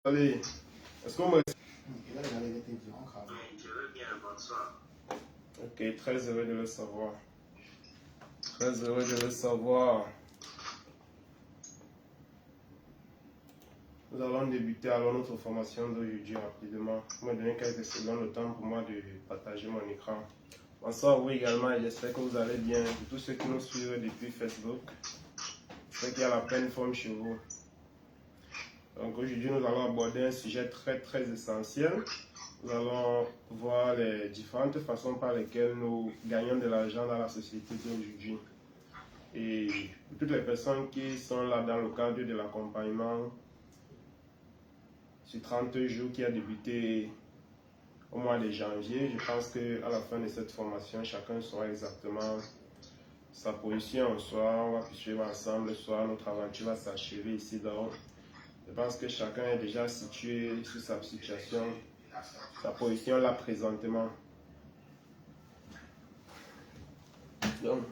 Allez, est-ce qu'on me... Ok, très heureux de le savoir. Très heureux de le savoir. Nous allons débuter alors notre formation d'aujourd'hui rapidement. Vous me donnez quelques secondes de temps pour moi de partager mon écran. Bonsoir, vous également, et j'espère que vous allez bien. Pour tous ceux qui nous suivent depuis Facebook, j'espère qu'il y a la pleine forme chez vous. Donc aujourd'hui, nous allons aborder un sujet très essentiel. Nous allons voir les différentes façons par lesquelles nous gagnons de l'argent dans la société d'aujourd'hui. Et pour toutes les personnes qui sont là dans le cadre de l'accompagnement sur 30 jours qui a débuté au mois de janvier, je pense qu'à la fin de cette formation, chacun saura exactement sa position. Soit on va poursuivre ensemble, soit notre aventure va s'achever ici. Donc, je pense que chacun est déjà situé sur sa situation, sa position là présentement. Donc,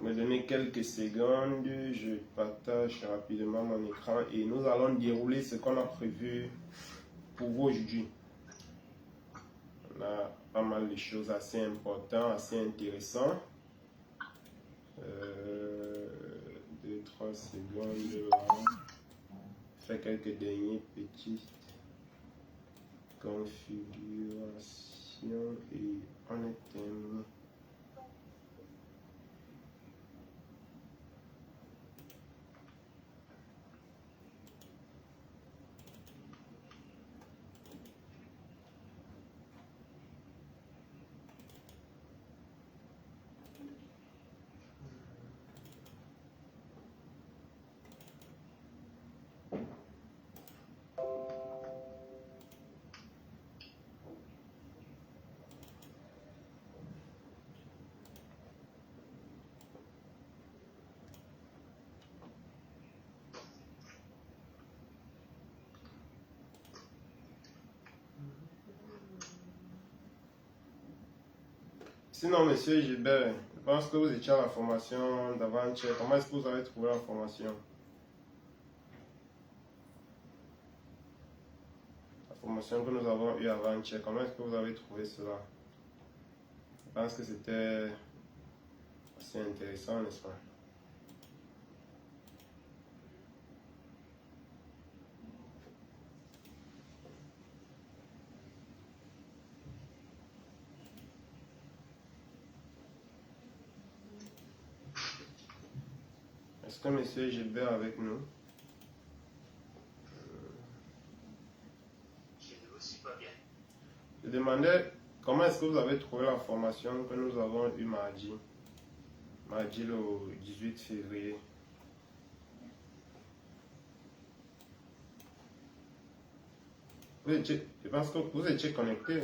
me donner quelques secondes, je partage rapidement mon écran et nous allons dérouler ce qu'on a prévu pour vous aujourd'hui. On a pas mal de choses assez importantes, assez intéressantes. 2-3 secondes là. Faire quelques dernières petites configurations et on est terminé. Sinon, monsieur Gilbert, je pense que vous étiez à la formation d'avant-hier. Comment est-ce que vous avez trouvé la formation? La formation que nous avons eue avant-hier, comment est-ce que vous avez trouvé cela? Je pense que c'était assez intéressant, n'est-ce pas? Est-ce que monsieur Gilbert est avec nous? Je demandais comment est-ce que vous avez trouvé la formation que nous avons eue mardi le 18 février. Je pense que vous étiez connecté.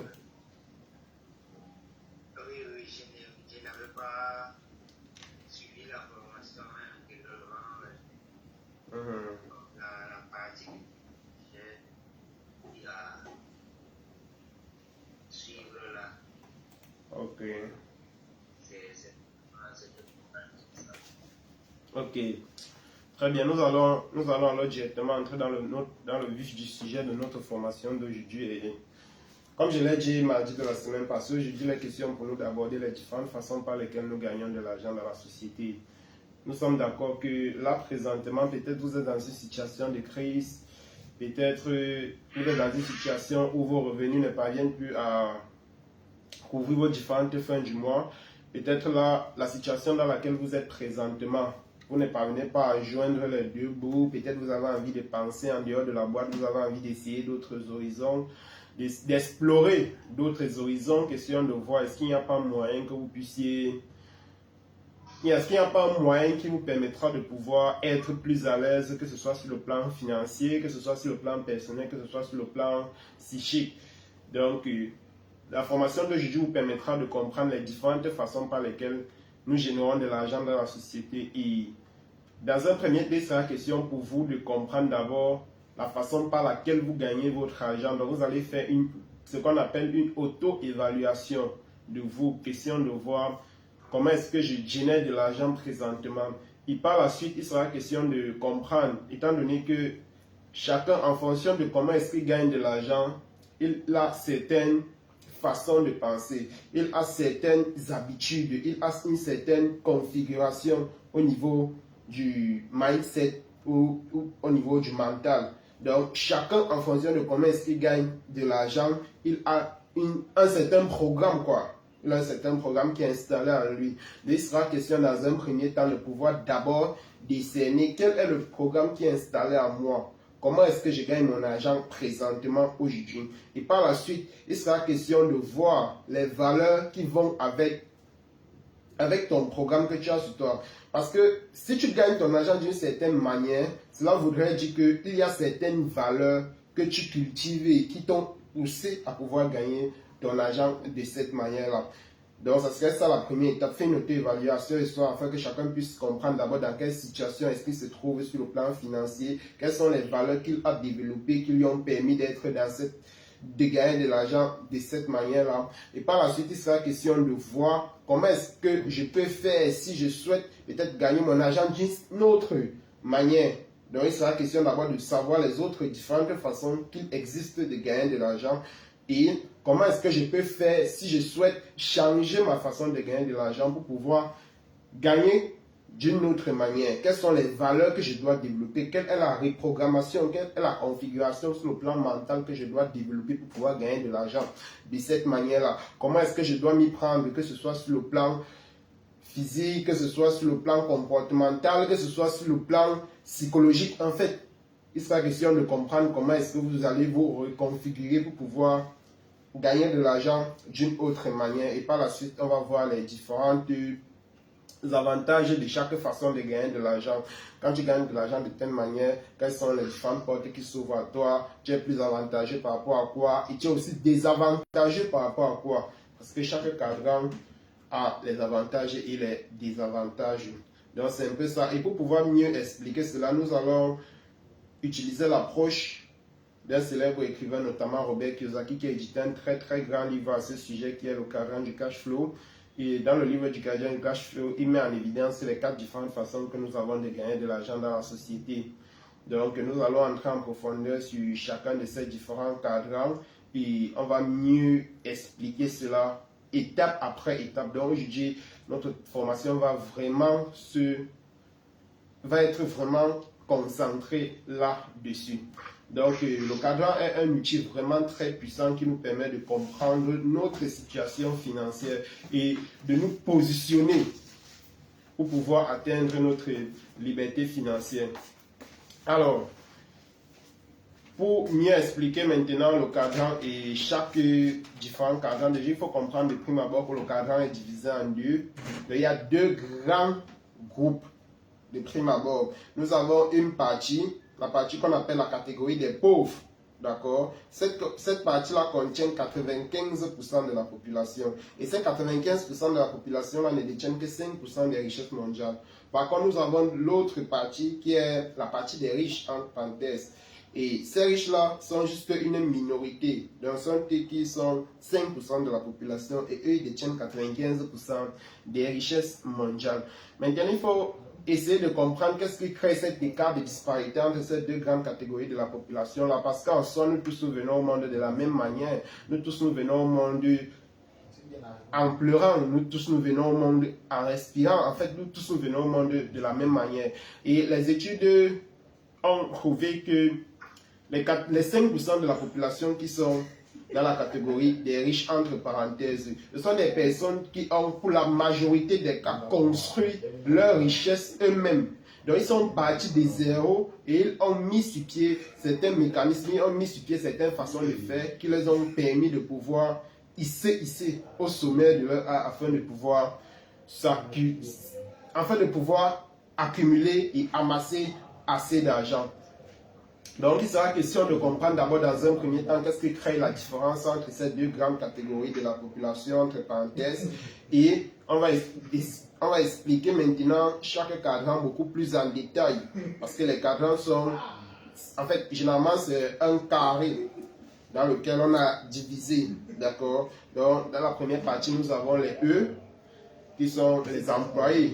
Oui, je n'avais pas suivi la formation intégralement. La partie que j'ai eu à suivre là. Ok. C'est Ok. Très bien, nous allons alors directement entrer dans le vif du sujet de notre formation d'aujourd'hui. Et comme je l'ai dit mardi de la semaine passée, aujourd'hui, la question pour nous d'aborder les différentes façons par lesquelles nous gagnons de l'argent dans la société. Nous sommes d'accord que là, présentement, peut-être vous êtes dans une situation de crise, peut-être vous êtes dans une situation où vos revenus ne parviennent plus à couvrir vos différentes fins du mois. Peut-être là, la situation dans laquelle vous êtes présentement, vous ne parvenez pas à joindre les deux bouts. Peut-être vous avez envie de penser en dehors de la boîte, vous avez envie d'essayer d'autres horizons, d'explorer d'autres horizons. Question de voir, est-ce qu'il n'y a pas moyen que vous puissiez... Est-ce qu'il n'y a pas un moyen qui vous permettra de pouvoir être plus à l'aise, que ce soit sur le plan financier, que ce soit sur le plan personnel, que ce soit sur le plan psychique. Donc, la formation d'aujourd'hui vous permettra de comprendre les différentes façons par lesquelles nous générons de l'argent dans la société. Et dans un premier temps, c'est la question pour vous de comprendre d'abord la façon par laquelle vous gagnez votre argent. Donc, vous allez faire ce qu'on appelle une auto-évaluation de vous. Question de voir comment est-ce que je génère de l'argent présentement. Et par la suite, il sera question de comprendre, étant donné que chacun, en fonction de comment est-ce qu'il gagne de l'argent, il a certaines façons de penser, il a certaines habitudes, il a une certaine configuration au niveau du mindset ou au niveau du mental. Donc, chacun, en fonction de comment est-ce qu'il gagne de l'argent, il a un certain programme, quoi. Il a un certain programme qui est installé en lui. Il sera question dans un premier temps de pouvoir d'abord décerner quel est le programme qui est installé en moi. Comment est-ce que je gagne mon argent présentement aujourd'hui? Et par la suite, il sera question de voir les valeurs qui vont avec ton programme que tu as sur toi. Parce que si tu gagnes ton argent d'une certaine manière, cela voudrait dire qu'il y a certaines valeurs que tu cultives et qui t'ont poussé à pouvoir gagner ton argent de cette manière-là. Donc, ça serait ça la première étape. Fais une auto-évaluation histoire afin que chacun puisse comprendre d'abord dans quelle situation est-ce qu'il se trouve sur le plan financier, quelles sont les valeurs qu'il a développées, qui lui ont permis d'être dans de gagner de l'argent de cette manière-là. Et par la suite, il sera question de voir comment est-ce que je peux faire si je souhaite peut-être gagner mon argent d'une autre manière. Donc, il sera question d'abord de savoir les autres différentes façons qu'il existe de gagner de l'argent et comment est-ce que je peux faire si je souhaite changer ma façon de gagner de l'argent pour pouvoir gagner d'une autre manière. Quelles sont les valeurs que je dois développer? Quelle est la reprogrammation? Quelle est la configuration sur le plan mental que je dois développer pour pouvoir gagner de l'argent de cette manière-là? Comment est-ce que je dois m'y prendre, que ce soit sur le plan physique, que ce soit sur le plan comportemental, que ce soit sur le plan psychologique? En fait, il sera question de comprendre comment est-ce que vous allez vous reconfigurer pour pouvoir gagner de l'argent d'une autre manière. Et par la suite, on va voir les différentes avantages de chaque façon de gagner de l'argent. Quand tu gagnes de l'argent de telle manière, quelles sont les différentes portes qui s'ouvrent à toi? Tu es plus avantagé par rapport à quoi? Et tu es aussi désavantagé par rapport à quoi? Parce que chaque cadran a les avantages et les désavantages. Donc c'est un peu ça. Et pour pouvoir mieux expliquer cela, nous allons utiliser l'approche d'un célèbre écrivain, notamment Robert Kiyosaki, qui a édité un très grand livre à ce sujet qui est le cadran du cash flow. Et dans le livre du cadran du cash flow, il met en évidence les 4 différentes façons que nous avons de gagner de l'argent dans la société. Donc nous allons entrer en profondeur sur chacun de ces différents cadrans et on va mieux expliquer cela étape après étape. Donc aujourd'hui, notre formation va être vraiment concentrée là-dessus. Donc, le cadran est un outil vraiment très puissant qui nous permet de comprendre notre situation financière et de nous positionner pour pouvoir atteindre notre liberté financière. Alors, pour mieux expliquer maintenant le cadran et chaque différent cadran, déjà il faut comprendre de prime abord que le cadran est divisé en deux. Donc, il y a 2 grands groupes de prime abord. Nous avons une partie, la partie qu'on appelle la catégorie des pauvres, d'accord? Cette partie-là contient 95% de la population. Et ces 95% de la population-là ne détiennent que 5% des richesses mondiales. Par contre, nous avons l'autre partie qui est la partie des riches, entre parenthèses. Et ces riches-là sont juste une minorité, dans son qui sont 5% de la population et eux, ils détiennent 95% des richesses mondiales. Maintenant, il faut essayer de comprendre qu'est-ce qui crée cet écart de disparité entre ces 2 grandes catégories de la population là, parce qu'en soi, nous tous nous venons au monde de la même manière, nous tous nous venons au monde en pleurant, nous tous nous venons au monde en respirant, en fait nous tous nous venons au monde de la même manière. Et les études ont prouvé que les 5% de la population qui sont dans la catégorie des riches, entre parenthèses, ce sont des personnes qui ont, pour la majorité des cas, construit leur richesse eux-mêmes. Donc, ils sont partis de zéro et ils ont mis sur pied certains mécanismes, ils ont mis sur pied certaines façons de faire qui les ont permis de pouvoir hisser au sommet de leur art afin de pouvoir accumuler et amasser assez d'argent. Donc, il sera question de comprendre d'abord dans un premier temps qu'est-ce qui crée la différence entre ces 2 grandes catégories de la population, entre parenthèses, et on va expliquer maintenant chaque cadran beaucoup plus en détail, parce que les cadrans sont, en fait, généralement c'est un carré dans lequel on a divisé, d'accord? Donc, dans la première partie, nous avons les E, qui sont les employés.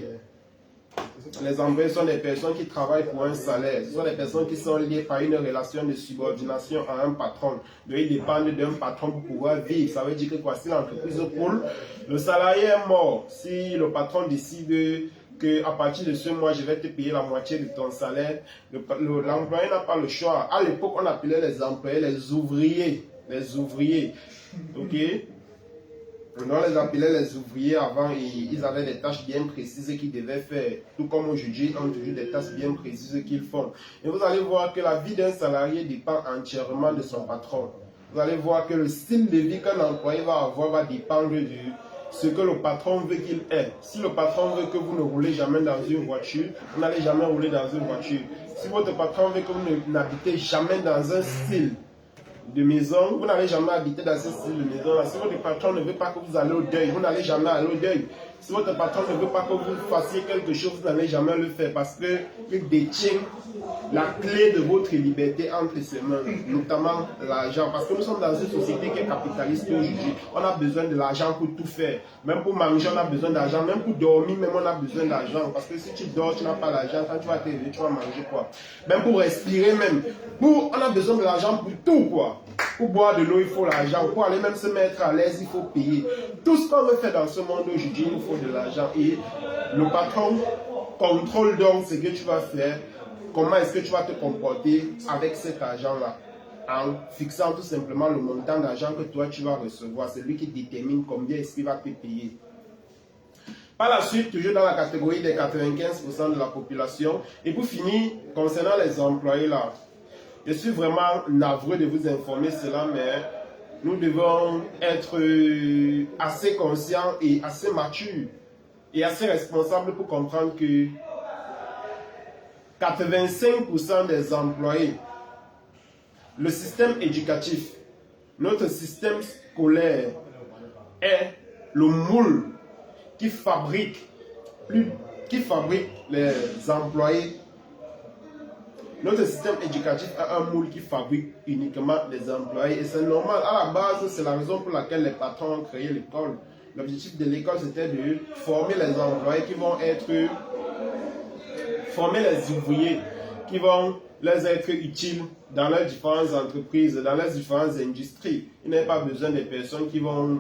Les employés sont des personnes qui travaillent pour un salaire. Ce sont des personnes qui sont liées par une relation de subordination à un patron. Donc, ils dépendent d'un patron pour pouvoir vivre. Ça veut dire que quoi, si l'entreprise coule, le salarié est mort. Si le patron décide qu'à partir de ce mois, je vais te payer la moitié de ton salaire, l'employé n'a pas le choix. À l'époque, on appelait les employés les ouvriers. Les ouvriers. Ok? On les appelait les ouvriers avant et ils avaient des tâches bien précises qu'ils devaient faire. Tout comme aujourd'hui, ils ont toujours des tâches bien précises qu'ils font. Et vous allez voir que la vie d'un salarié dépend entièrement de son patron. Vous allez voir que le style de vie qu'un employé va avoir va dépendre de ce que le patron veut qu'il ait. Si le patron veut que vous ne roulez jamais dans une voiture, vous n'allez jamais rouler dans une voiture. Si votre patron veut que vous n'habitez jamais dans un style de maison, vous n'allez jamais habiter dans ce style de maison. Si votre patron ne veut pas que vous allez au deuil, vous n'allez jamais aller au deuil. Si votre patron ne veut pas que vous fassiez quelque chose, vous n'allez jamais le faire parce qu'il détient la clé de votre liberté entre ses mains, notamment l'argent. Parce que nous sommes dans une société qui est capitaliste aujourd'hui. On a besoin de l'argent pour tout faire. Même pour manger, on a besoin d'argent. Même pour dormir, même on a besoin d'argent. Parce que si tu dors, tu n'as pas d'argent. Quand tu vas te réveiller, tu vas manger quoi. Même pour respirer, même. On a besoin de l'argent pour tout quoi. Pour boire de l'eau, il faut l'argent. Pour aller même se mettre à l'aise, il faut payer. Tout ce qu'on veut faire dans ce monde aujourd'hui, il faut de l'argent. Et le patron contrôle donc ce que tu vas faire. Comment est-ce que tu vas te comporter avec cet argent-là? En fixant tout simplement le montant d'argent que toi tu vas recevoir. C'est lui qui détermine combien est-ce qu'il va te payer. Par la suite, toujours dans la catégorie des 95% de la population. Et pour finir, concernant les employés là, je suis vraiment navreux de vous informer cela, mais nous devons être assez conscients et assez matures et assez responsables pour comprendre que 85% des employés, le système éducatif, notre système scolaire est le moule qui fabrique les employés. Notre système éducatif a un moule qui fabrique uniquement les employés et c'est normal. À la base, c'est la raison pour laquelle les patrons ont créé l'école. L'objectif de l'école, c'était de former les employés qui vont être, former les ouvriers qui vont les être utiles dans leurs différentes entreprises, dans leurs différentes industries. Il n'y a pas besoin de personnes qui vont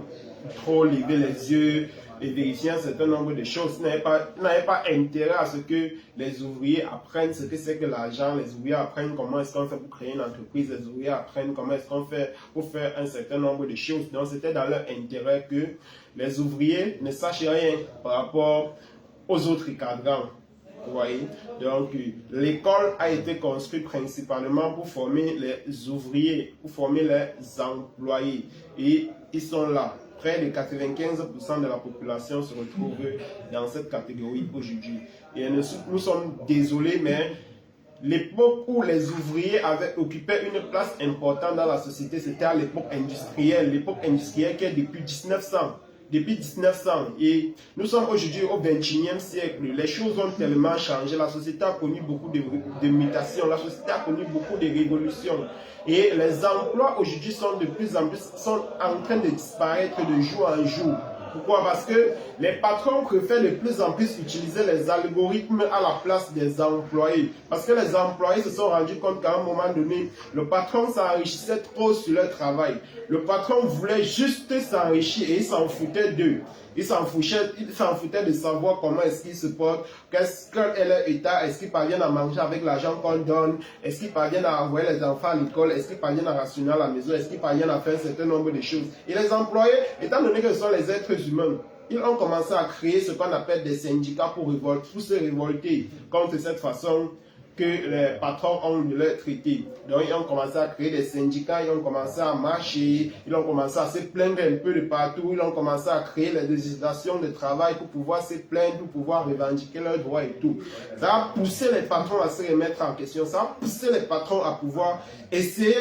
trop lever les yeux et vérifier un certain nombre de choses. Il n'avait pas intérêt à ce que les ouvriers apprennent ce que c'est que l'argent. Les ouvriers apprennent comment est-ce qu'on fait pour créer une entreprise. Les ouvriers apprennent comment est-ce qu'on fait pour faire un certain nombre de choses. Donc c'était dans leur intérêt que les ouvriers ne sachent rien par rapport aux autres cadrans. Vous voyez? Donc l'école a été construite principalement pour former les ouvriers, pour former les employés. Et ils sont là. Près de 95% de la population se retrouve dans cette catégorie aujourd'hui. Et nous sommes désolés, mais l'époque où les ouvriers avaient occupé une place importante dans la société, c'était à l'époque industrielle. L'époque industrielle qui est depuis 1900. Depuis 1900. Et nous sommes aujourd'hui au 21e siècle. Les choses ont tellement changé. La société a connu beaucoup de mutations. La société a connu beaucoup de révolutions. Et les emplois aujourd'hui sont de plus en plus en train de disparaître de jour en jour. Pourquoi? Parce que les patrons préfèrent de plus en plus utiliser les algorithmes à la place des employés. Parce que les employés se sont rendus compte qu'à un moment donné, le patron s'enrichissait trop sur leur travail. Le patron voulait juste s'enrichir et il s'en foutait d'eux. Il s'en foutait de savoir comment est-ce qu'ils se portent, quel est leur état, est-ce qu'ils parviennent à manger avec l'argent qu'on donne, est-ce qu'ils parviennent à envoyer les enfants à l'école, est-ce qu'ils parviennent à rationner à la maison, est-ce qu'ils parviennent à faire un certain nombre de choses. Et les employés, étant donné que ce sont les êtres humains, ils ont commencé à créer ce qu'on appelle des syndicats pour se révolter contre cette façon que les patrons ont de leur traiter. Donc ils ont commencé à créer des syndicats, ils ont commencé à marcher, ils ont commencé à se plaindre un peu de partout, ils ont commencé à créer les législations de travail pour pouvoir se plaindre, pour pouvoir revendiquer leurs droits et tout. Ça a poussé les patrons à se remettre en question, ça a poussé les patrons à pouvoir essayer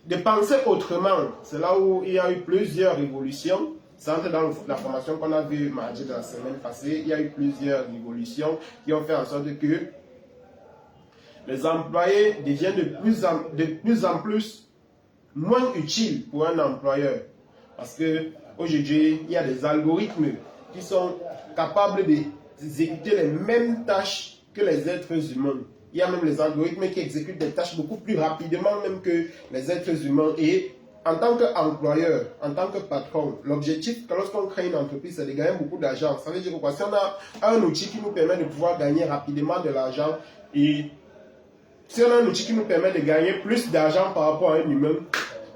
de penser autrement. C'est là où il y a eu plusieurs révolutions. C'est entre dans la formation qu'on a vue mardi de la semaine passée, il y a eu plusieurs révolutions qui ont fait en sorte que les employés deviennent de plus en plus moins utiles pour un employeur. Parce qu'aujourd'hui, il y a des algorithmes qui sont capables de exécuter les mêmes tâches que les êtres humains. Il y a même les algorithmes qui exécutent des tâches beaucoup plus rapidement même que les êtres humains. Et en tant qu'employeur, en tant que patron, l'objectif, lorsqu'on crée une entreprise, c'est de gagner beaucoup d'argent. Ça veut dire quoi? Si on a un outil qui nous permet de pouvoir gagner rapidement de l'argent, et si on a un outil qui nous permet de gagner plus d'argent par rapport à un humain,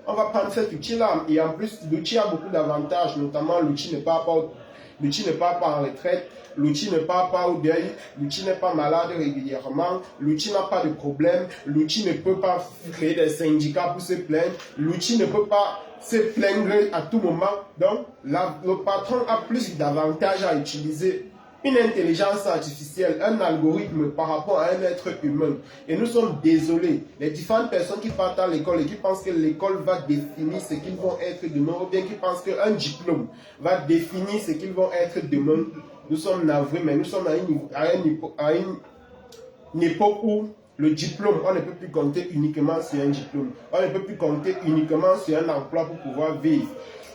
on va prendre cet outil-là. Et en plus, l'outil a beaucoup d'avantages, notamment l'outil ne part pas en retraite, l'outil ne part pas au deuil, l'outil n'est pas malade régulièrement, l'outil n'a pas de problème, l'outil ne peut pas créer des syndicats pour se plaindre, l'outil ne peut pas se plaindre à tout moment. Donc, le patron a plus d'avantages à utiliser une intelligence artificielle, un algorithme par rapport à un être humain. Et nous sommes désolés, les différentes personnes qui partent à l'école et qui pensent que l'école va définir ce qu'ils vont être demain, ou bien qui pensent qu'un diplôme va définir ce qu'ils vont être demain. Nous sommes navrés, mais nous sommes à une époque où le diplôme, on ne peut plus compter uniquement sur un diplôme. On ne peut plus compter uniquement sur un emploi pour pouvoir vivre.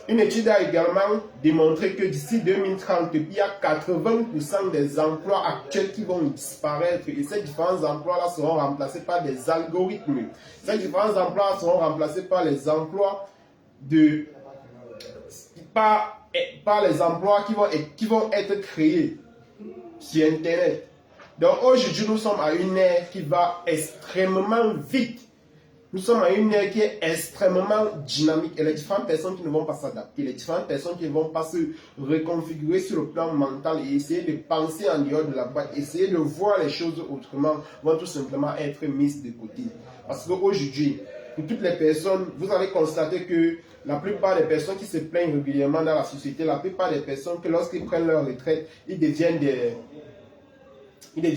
Une étude a également démontré que d'ici 2030, il y a 80% des emplois actuels qui vont disparaître. Et ces différents emplois-là seront remplacés par des algorithmes. Ces différents emplois seront remplacés par les emplois par les emplois qui vont être créés sur Internet. Donc aujourd'hui, nous sommes à une ère qui va extrêmement vite. Nous sommes à une ère qui est extrêmement dynamique et les différentes personnes qui ne vont pas s'adapter, les différentes personnes qui ne vont pas se reconfigurer sur le plan mental et essayer de penser en dehors de la boîte, essayer de voir les choses autrement, vont tout simplement être mises de côté. Parce qu'aujourd'hui, pour toutes les personnes, vous allez constater que la plupart des personnes qui se plaignent régulièrement dans la société, la plupart des personnes que lorsqu'ils prennent leur retraite, ils deviennent une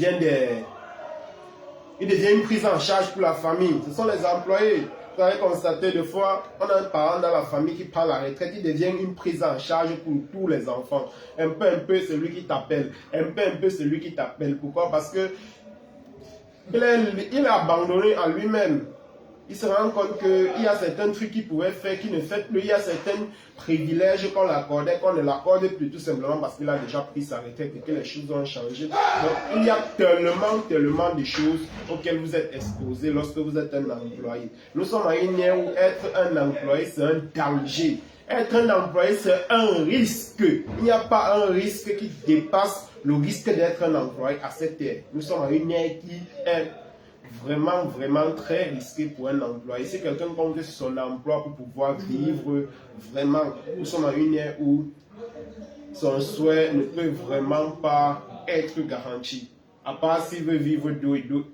prise en charge pour la famille. Ce sont les employés. Vous avez constaté des fois, on a un parent dans la famille qui prend la retraite, il devient une prise en charge pour tous les enfants. Un peu, c'est lui qui t'appelle. Un peu, c'est lui qui t'appelle. Pourquoi? Parce que il est abandonné à lui-même. Il se rend compte qu'il y a certains trucs qu'il pouvait faire, qu'il ne fait plus. Il y a certains privilèges qu'on l'accordait, qu'on ne l'accorde plus, tout simplement parce qu'il a déjà pris sa retraite et que les choses ont changé. Donc, il y a tellement de choses auxquelles vous êtes exposés lorsque vous êtes un employé. Nous sommes à une ère où être un employé, c'est un danger. Être un employé, c'est un risque. Il n'y a pas un risque qui dépasse le risque d'être un employé à cette ère. Nous sommes à une ère qui est vraiment très risqué pour un employé. Si quelqu'un compte sur son emploi pour pouvoir vivre, vraiment, nous sommes à une ère où son souhait ne peut vraiment pas être garanti. À part s'il veut vivre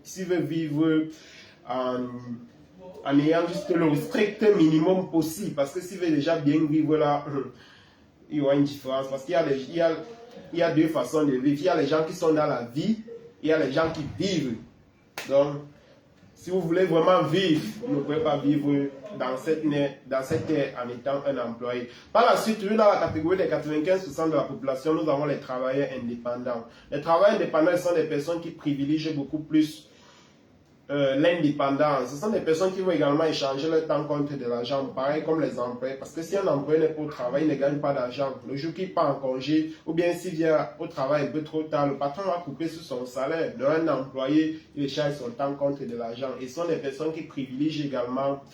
s'il veut vivre en ayant juste le strict minimum possible. Parce que s'il veut déjà bien vivre là, il y aura une différence. Parce qu'il y a deux façons de vivre. Il y a les gens qui sont dans la vie, il y a les gens qui vivent. Donc, si vous voulez vraiment vivre, vous ne pouvez pas vivre dans cette ère en étant un employé. Par la suite, dans la catégorie des 95% de la population, nous avons les travailleurs indépendants. Les travailleurs indépendants sont des personnes qui privilégient beaucoup plus l'indépendance. Ce sont des personnes qui vont également échanger leur temps contre de l'argent, pareil comme les employés. Parce que si un employé n'est pas au travail, il ne gagne pas d'argent. Le jour qu'il part en congé, ou bien s'il vient au travail un peu trop tard, le patron va couper sur son salaire. Donc un employé, il échange son temps contre de l'argent. Et ce sont des personnes qui privilégient également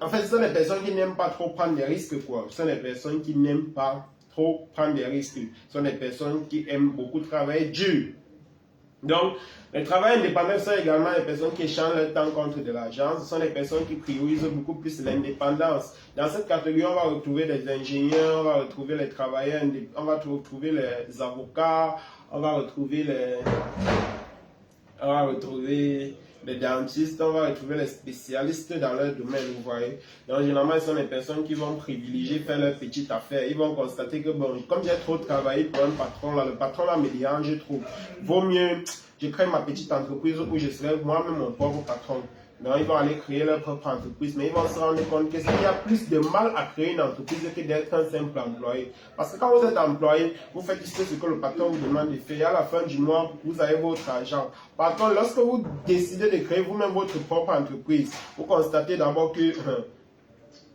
en fait, ce sont des personnes qui n'aiment pas trop prendre des risques, quoi. Ce sont des personnes qui n'aiment pas trop prendre des risques. Ce sont des personnes qui aiment beaucoup travailler dur. Donc, les travailleurs indépendants sont également des personnes qui échangent leur temps contre de l'argent. Ce sont des personnes qui priorisent beaucoup plus l'indépendance. Dans cette catégorie, on va retrouver les ingénieurs, on va retrouver les travailleurs, on va retrouver les avocats, on va retrouver les dentistes, on va retrouver les spécialistes dans leur domaine, vous voyez. Donc, généralement, ce sont des personnes qui vont privilégier faire leur petite affaire. Ils vont constater que, bon, comme j'ai trop travaillé pour un patron, là, le patron là me dérange trop. Vaut mieux, je crée ma petite entreprise où je serai moi-même mon propre patron. Donc, ils vont aller créer leur propre entreprise, mais ils vont se rendre compte qu'il y a plus de mal à créer une entreprise que d'être un simple employé. Parce que quand vous êtes employé, vous faites juste ce que le patron vous demande de faire. Et à la fin du mois, vous avez votre argent. Par contre, lorsque vous décidez de créer vous-même votre propre entreprise, vous constatez d'abord que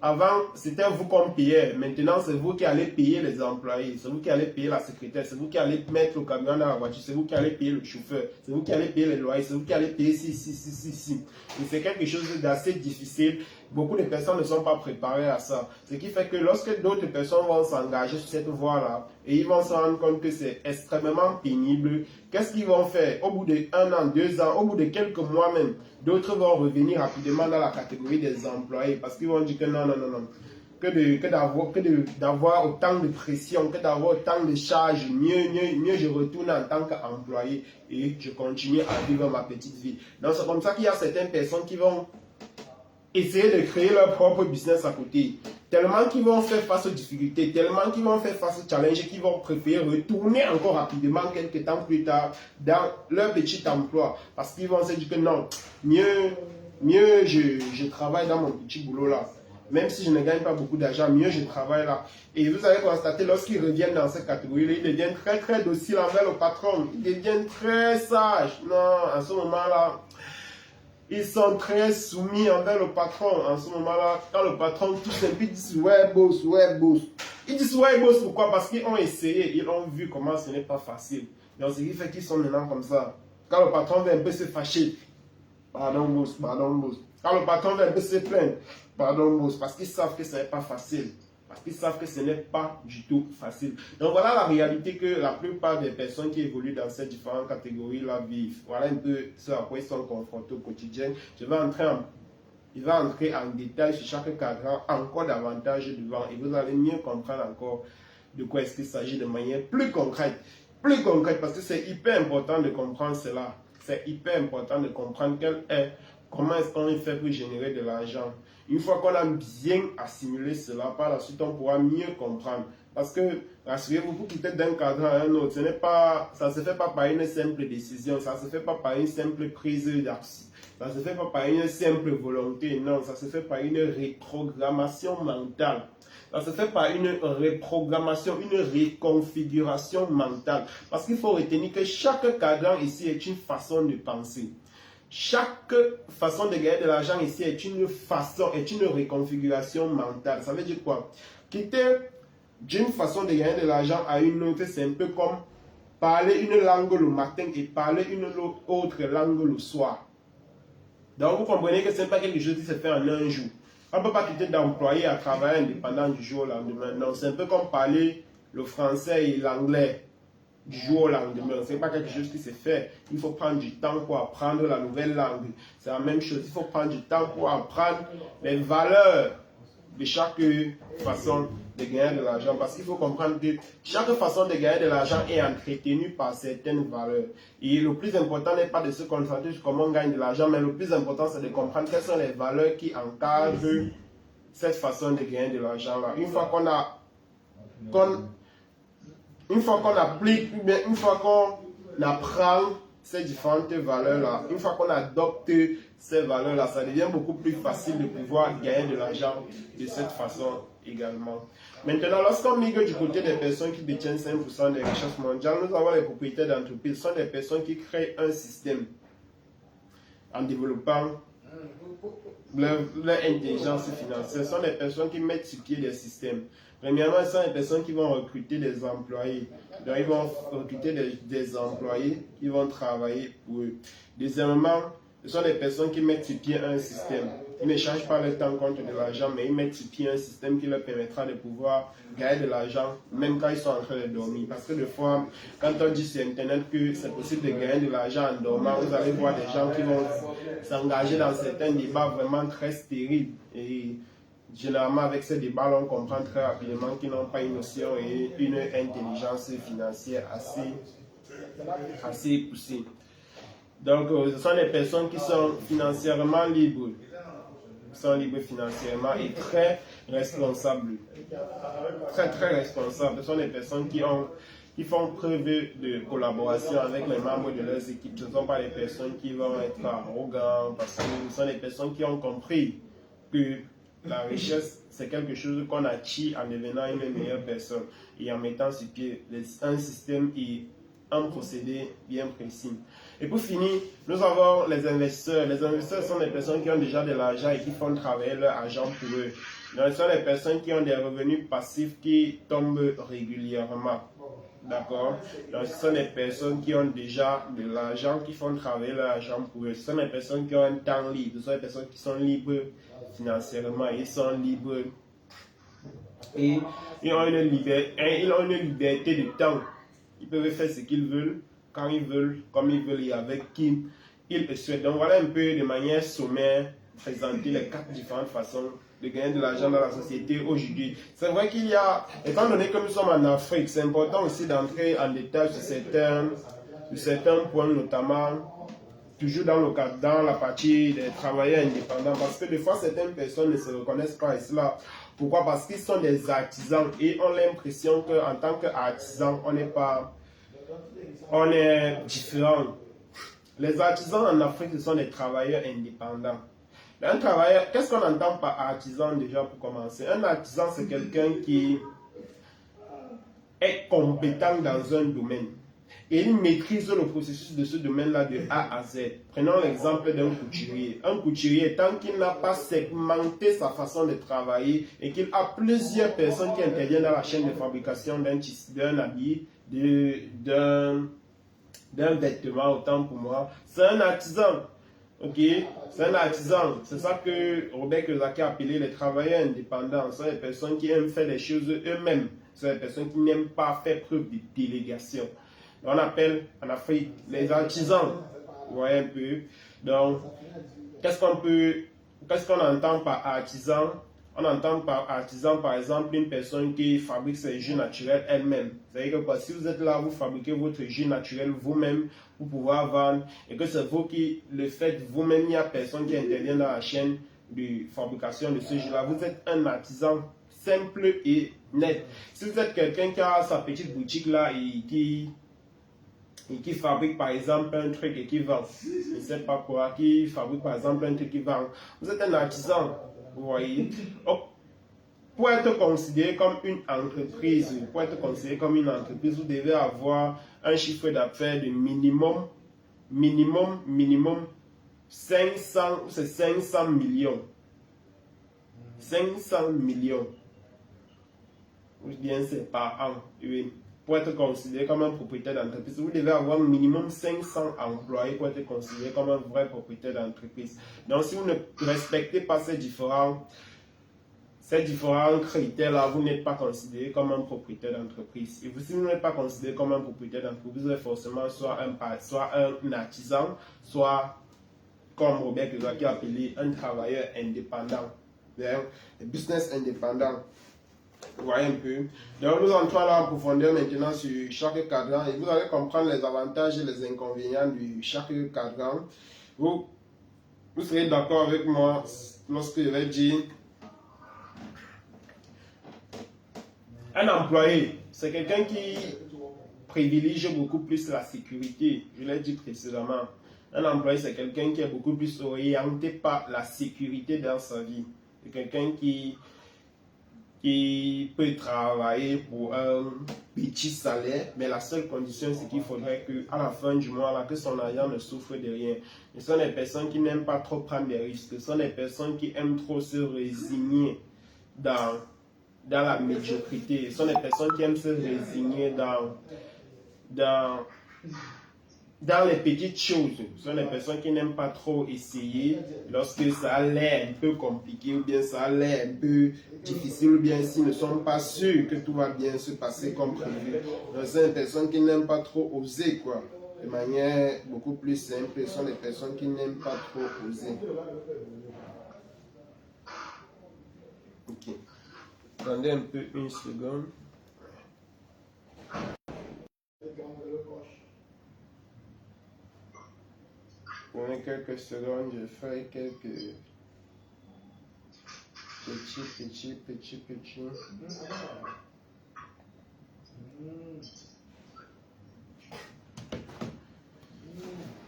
Avant, c'était vous qu'on payait. Maintenant, c'est vous qui allez payer les employés. C'est vous qui allez payer la secrétaire. C'est vous qui allez mettre le camion dans la voiture. C'est vous qui allez payer le chauffeur. C'est vous qui allez payer les loyers. C'est vous qui allez payer si. Et c'est quelque chose d'assez difficile. Beaucoup de personnes ne sont pas préparées à ça. Ce qui fait que lorsque d'autres personnes vont s'engager sur cette voie-là, et ils vont se rendre compte que c'est extrêmement pénible, qu'est-ce qu'ils vont faire? Au bout de 1 an, 2 ans, au bout de quelques mois même, d'autres vont revenir rapidement dans la catégorie des employés parce qu'ils vont dire que non. Que d'avoir autant de pression, que d'avoir autant de charges, mieux je retourne en tant qu'employé et je continue à vivre ma petite vie. Donc c'est comme ça qu'il y a certaines personnes qui vont essayer de créer leur propre business à côté. Tellement qu'ils vont faire face aux difficultés, tellement qu'ils vont faire face aux challenges, qu'ils vont préférer retourner encore rapidement quelques temps plus tard dans leur petit emploi. Parce qu'ils vont se dire que non, mieux je travaille dans mon petit boulot là. Même si je ne gagne pas beaucoup d'argent, mieux je travaille là. Et vous allez constater, lorsqu'ils reviennent dans cette catégorie-là, ils deviennent très très dociles envers le patron. Ils deviennent très sages. Non, à ce moment-là, ils sont très soumis envers le patron. En ce moment-là, quand le patron touche un peu, ils disent ouais boss. Ils disent ouais boss, pourquoi? Parce qu'ils ont essayé, ils ont vu comment ce n'est pas facile. Donc ce qui fait qu'ils sont maintenant comme ça. Quand le patron vient un peu se fâcher, pardon boss. Quand le patron vient un peu se plaindre, pardon boss, parce qu'ils savent que ce n'est pas facile. Parce qu'ils savent que ce n'est pas du tout facile. Donc voilà la réalité que la plupart des personnes qui évoluent dans ces différentes catégories-là vivent. Voilà un peu ce à quoi ils sont confrontés au quotidien. Je vais entrer en détail sur chaque cadran encore davantage devant et vous allez mieux comprendre encore de quoi est-ce qu'il s'agit de manière plus concrète. Parce que c'est hyper important de comprendre cela. C'est hyper important de comprendre comment est-ce qu'on fait pour générer de l'argent. Une fois qu'on a bien assimilé cela, par la suite, on pourra mieux comprendre. Parce que, rassurez-vous, pour quitter d'un cadre à un autre, ça ne se fait pas par une simple décision, ça ne se fait pas par une simple prise d'action, ça ne se fait pas par une simple volonté, non, ça se fait par une reprogrammation mentale. Ça se fait par une reprogrammation, une reconfiguration mentale. Parce qu'il faut retenir que chaque cadran ici est une façon de penser. Chaque façon de gagner de l'argent ici est une reconfiguration mentale. Ça veut dire quoi? Quitter d'une façon de gagner de l'argent à une autre, c'est un peu comme parler une langue le matin et parler une autre langue le soir. Donc vous comprenez que ce n'est pas quelque chose qui se fait en un jour. On ne peut pas quitter d'employé à travailler indépendant du jour au lendemain. Non, c'est un peu comme parler le français et l'anglais du jour au lendemain. Ce n'est pas quelque chose qui se fait. Il faut prendre du temps pour apprendre la nouvelle langue. C'est la même chose. Il faut prendre du temps pour apprendre les valeurs de chaque façon de gagner de l'argent. Parce qu'il faut comprendre que chaque façon de gagner de l'argent est entretenue par certaines valeurs. Et le plus important n'est pas de se concentrer sur comment on gagne de l'argent, mais le plus important c'est de comprendre quelles sont les valeurs qui encadrent cette façon de gagner de l'argent là. Une fois qu'on applique, une fois qu'on apprend ces différentes valeurs-là, une fois qu'on adopte ces valeurs-là, ça devient beaucoup plus facile de pouvoir gagner de l'argent de cette façon également. Maintenant, lorsqu'on migre du côté des personnes qui détiennent 5% des richesses mondiales, nous avons les propriétaires d'entreprises. Ce sont des personnes qui créent un système en développant leur intelligence financière. Ce sont des personnes qui mettent sur pied des systèmes. Premièrement, ce sont des personnes qui vont recruter des employés. Donc, ils vont recruter des employés qui vont travailler pour eux. Deuxièmement, ce sont des personnes qui mettent sur pied un système. Ils ne changent pas le temps contre de l'argent, mais ils mettent sur pied un système qui leur permettra de pouvoir gagner de l'argent, même quand ils sont en train de dormir. Parce que des fois, quand on dit sur Internet que c'est possible de gagner de l'argent en dormant, vous allez voir des gens qui vont s'engager dans certains débats vraiment très stériles. Et généralement, avec ces débats, on comprend très rapidement qu'ils n'ont pas une notion et une intelligence financière assez poussée. Donc, ce sont des personnes qui sont financièrement libres. Sont libres financièrement et très responsables. Très, très responsables. Ce sont des personnes qui font preuve de collaboration avec les membres de leurs équipes. Ce ne sont pas des personnes qui vont être arrogantes parce que ce sont des personnes qui ont compris que la richesse, c'est quelque chose qu'on acquiert en devenant une meilleure personne et en mettant sur pied un système et un procédé bien précis. Et pour finir, nous avons les investisseurs. Les investisseurs sont des personnes qui ont déjà de l'argent et qui font travailler leur argent pour eux. Donc, ce sont des personnes qui ont des revenus passifs qui tombent régulièrement. D'accord? Donc, ce sont des personnes qui ont déjà de l'argent, qui font travailler leur argent pour eux. Ce sont des personnes qui ont un temps libre. Ce sont des personnes qui sont libres financièrement. Ils sont libres et ils ont une liberté de temps. Ils peuvent faire ce qu'ils veulent, quand ils veulent, comme ils veulent et avec qui ils le souhaitent. Donc voilà un peu de manière sommaire présenter les 4 différentes façons de gagner de l'argent dans la société aujourd'hui. C'est vrai qu'il y a, étant donné que nous sommes en Afrique, c'est important aussi d'entrer en détail sur certains points, notamment toujours dans la partie des travailleurs indépendants, parce que des fois certaines personnes ne se reconnaissent pas et cela. Pourquoi? Parce qu'ils sont des artisans et ont l'impression qu'en tant qu'artisan, on est différent. Les artisans en Afrique, ce sont des travailleurs indépendants. Un travailleur, qu'est-ce qu'on entend par artisan déjà pour commencer? Un artisan, c'est quelqu'un qui est compétent dans un domaine et il maîtrise le processus de ce domaine-là de A à Z. Prenons l'exemple d'un couturier. Un couturier, tant qu'il n'a pas segmenté sa façon de travailler et qu'il a plusieurs personnes qui interviennent dans la chaîne de fabrication d'un habit, d'un vêtement, autant pour moi, c'est un artisan. Ok, c'est un artisan. C'est ça que Robert Kiyosaki a appelé les travailleurs indépendants. Ce sont les personnes qui aiment faire les choses eux-mêmes. Ce sont les personnes qui n'aiment pas faire preuve de délégation. On appelle en Afrique les artisans. Vous voyez un peu. Donc, qu'est-ce qu'on entend par artisan? On entend par artisan, par exemple, une personne qui fabrique ses jus naturels elle-même. C'est-à-dire que si vous êtes là, vous fabriquez votre jus naturel vous-même pour pouvoir vendre et que c'est vous qui le faites vous-même, il n'y a personne qui intervient dans la chaîne de fabrication de ce jus-là. Vous êtes un artisan simple et net. Si vous êtes quelqu'un qui a sa petite boutique là et qui fabrique par exemple un truc et qui vend, je ne sais pas quoi, qui fabrique par exemple un truc qui vend, vous êtes un artisan. Vous voyez, pour être considéré comme une entreprise, vous devez avoir un chiffre d'affaires de minimum 500 millions. 500 millions. Ou bien c'est par an. Oui. Pour être considéré comme un propriétaire d'entreprise, vous devez avoir minimum 500 employés pour être considéré comme un vrai propriétaire d'entreprise. Donc, si vous ne respectez pas ces différents critères-là, vous n'êtes pas considéré comme un propriétaire d'entreprise. Et si vous n'êtes pas considéré comme un propriétaire d'entreprise, vous êtes forcément soit un artisan, soit, comme Robert Kiyosaki a appelé, un travailleur indépendant. Un business indépendant. Vous voyez un peu. Donc nous entrons là en profondeur maintenant sur chaque cadran et vous allez comprendre les avantages et les inconvénients de chaque cadran. Vous serez d'accord avec moi lorsque je vais dire un employé, c'est quelqu'un qui privilégie beaucoup plus la sécurité. Je l'ai dit précédemment. Un employé, c'est quelqu'un qui est beaucoup plus orienté par la sécurité dans sa vie. C'est quelqu'un qui peut travailler pour un petit salaire, mais la seule condition, c'est qu'il faudrait qu'à la fin du mois, là, que son argent ne souffre de rien. Ce sont des personnes qui n'aiment pas trop prendre des risques. Ce sont des personnes qui aiment trop se résigner dans la médiocrité. Ce sont des personnes qui aiment se résigner dans les petites choses. Ce sont des personnes qui n'aiment pas trop essayer lorsque ça a l'air un peu compliqué ou bien ça a l'air un peu difficile ou bien s'ils ne sont pas sûrs que tout va bien se passer comme prévu. Donc, ce sont des personnes qui n'aiment pas trop oser, quoi. De manière beaucoup plus simple, ce sont des personnes qui n'aiment pas trop oser. Ok. Attendez un peu une seconde. Prenez quelques secondes, je fais quelques petits.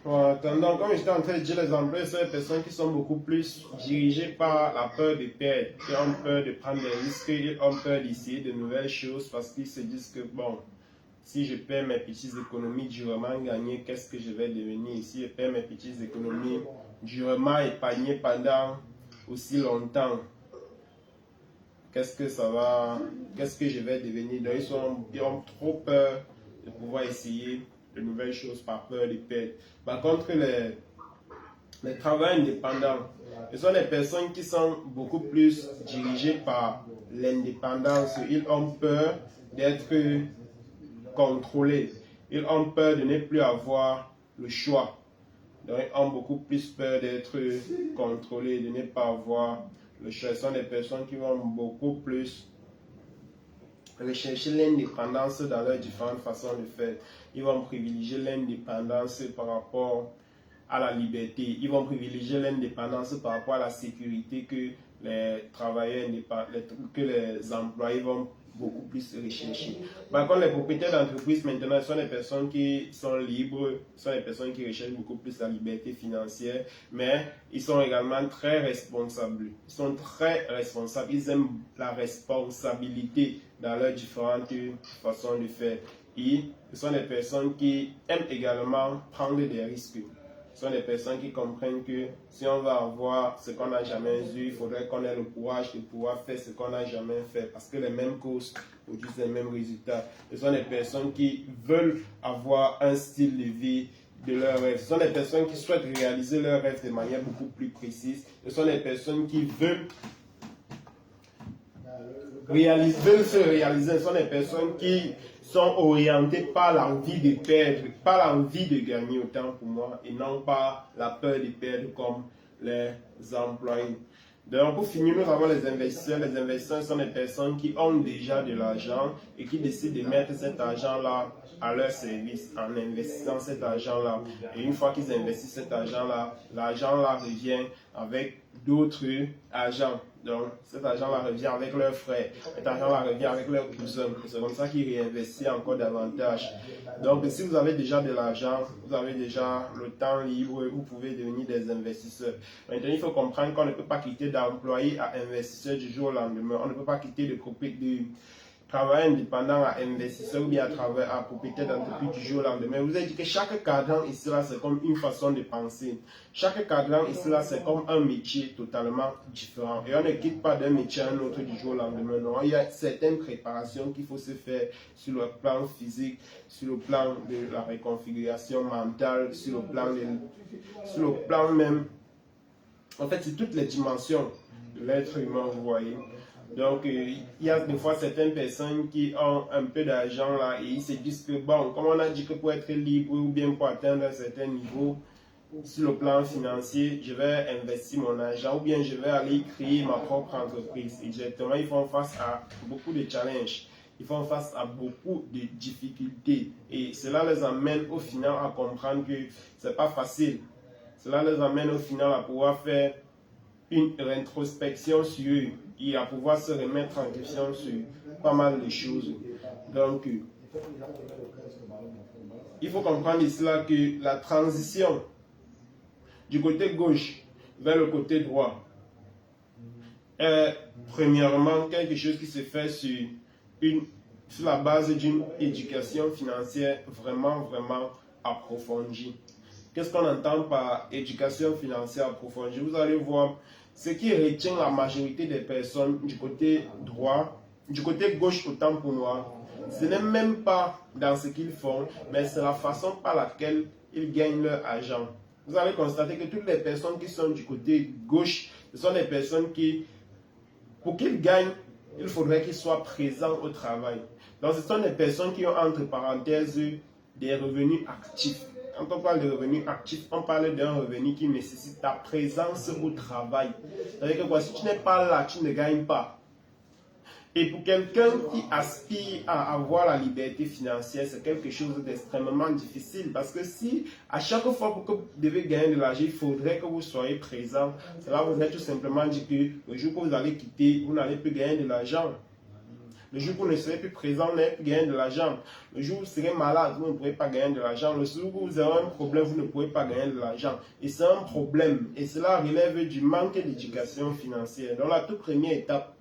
En attendant, comme j'étais en train de dire, les employés sont des personnes qui sont beaucoup plus dirigées par la peur de perdre, qui ont peur de prendre des risques, ils ont peur d'essayer de nouvelles choses parce qu'ils se disent que bon, si je perds mes petites économies durement gagnées, qu'est-ce que je vais devenir? Si je perds mes petites économies durement épargnées pendant aussi longtemps, qu'est-ce que je vais devenir? Donc, ils ont trop peur de pouvoir essayer de nouvelles choses par peur de perdre. Par contre, les travailleurs indépendants, ce sont des personnes qui sont beaucoup plus dirigées par l'indépendance. Ils ont peur d'être contrôlés. Ils ont peur de ne plus avoir le choix. Donc, ils ont beaucoup plus peur d'être contrôlés, de ne pas avoir le choix. Ce sont des personnes qui vont beaucoup plus rechercher l'indépendance dans leurs différentes façons de faire. Ils vont privilégier l'indépendance par rapport à la liberté. Ils vont privilégier l'indépendance par rapport à la sécurité que les travailleurs que les employés vont beaucoup plus rechercher. Par contre, les propriétaires d'entreprises maintenant sont des personnes qui sont libres, sont des personnes qui recherchent beaucoup plus la liberté financière, mais ils sont également très responsables. Ils sont très responsables, ils aiment la responsabilité dans leurs différentes façons de faire. Et ce sont des personnes qui aiment également prendre des risques. Ce sont des personnes qui comprennent que si on va avoir ce qu'on n'a jamais eu, il faudrait qu'on ait le courage de pouvoir faire ce qu'on n'a jamais fait parce que les mêmes causes produisent les mêmes résultats. Ce sont des personnes qui veulent avoir un style de vie de leur rêve. Ce sont des personnes qui souhaitent réaliser leur rêve de manière beaucoup plus précise. Ce sont des personnes qui veulent se réaliser. Ce sont des personnes qui sont orientés par l'envie de perdre, par l'envie de gagner autant pour moi et non pas la peur de perdre comme les employés. Donc pour finir, nous avons les investisseurs. Les investisseurs sont des personnes qui ont déjà de l'argent et qui décident de mettre cet argent-là à leur service en investissant cet argent-là. Et une fois qu'ils investissent cet argent-là, l'argent-là revient avec d'autres argents. Donc, cet argent-là revient avec leurs frères, cet argent-là revient avec leurs cousins. C'est comme ça qu'ils réinvestissent encore davantage. Donc, si vous avez déjà de l'argent, vous avez déjà le temps libre, vous pouvez devenir des investisseurs. Maintenant, il faut comprendre qu'on ne peut pas quitter d'employé à investisseur du jour au lendemain. On ne peut pas quitter de travailleur indépendant à investisseur ou bien à propriétaire d'entreprise du jour au lendemain. Vous avez dit que chaque cadran ici là c'est comme une façon de penser. Chaque cadran ici là c'est comme un métier totalement différent. Et on ne quitte pas d'un métier à un autre du jour au lendemain. Non, il y a certaines préparations qu'il faut se faire sur le plan physique, sur le plan de la réconfiguration mentale, sur le plan même. En fait, c'est toutes les dimensions de l'être humain, vous voyez. Donc, il y a des fois certaines personnes qui ont un peu d'argent là et ils se disent que bon, comme on a dit que pour être libre ou bien pour atteindre un certain niveau sur le plan financier, je vais investir mon argent ou bien je vais aller créer ma propre entreprise. Et directement, ils font face à beaucoup de challenges, ils font face à beaucoup de difficultés et cela les amène au final à comprendre que c'est pas facile. Cela les amène au final à pouvoir faire une rétrospection sur eux et à pouvoir se remettre en question sur pas mal de choses. Donc, il faut comprendre ici là que la transition du côté gauche vers le côté droit est premièrement quelque chose qui se fait sur la base d'une éducation financière vraiment approfondie. Qu'est-ce qu'on entend par éducation financière approfondie? Vous allez voir, ce qui retient la majorité des personnes du côté droit, du côté gauche autant pour moi, ce n'est même pas dans ce qu'ils font, mais c'est la façon par laquelle ils gagnent leur argent. Vous allez constater que toutes les personnes qui sont du côté gauche, ce sont des personnes qui, pour qu'ils gagnent, il faudrait qu'ils soient présents au travail. Donc ce sont des personnes qui ont entre parenthèses des revenus actifs. Quand on parle de revenus actifs, on parle d'un revenu qui nécessite ta présence au travail. C'est-à-dire que quoi, si tu n'es pas là, tu ne gagnes pas. Et pour quelqu'un qui aspire à avoir la liberté financière, c'est quelque chose d'extrêmement difficile. Parce que si à chaque fois que vous devez gagner de l'argent, il faudrait que vous soyez présent, cela voudrait tout simplement dire que le jour que vous allez quitter, vous n'allez plus gagner de l'argent. Le jour où vous ne serez plus présent, vous n'allez plus gagner de l'argent. Le jour où vous serez malade, vous ne pourrez pas gagner de l'argent. Le jour où vous aurez un problème, vous ne pourrez pas gagner de l'argent. Et c'est un problème. Et cela relève du manque d'éducation financière. Donc la toute première étape,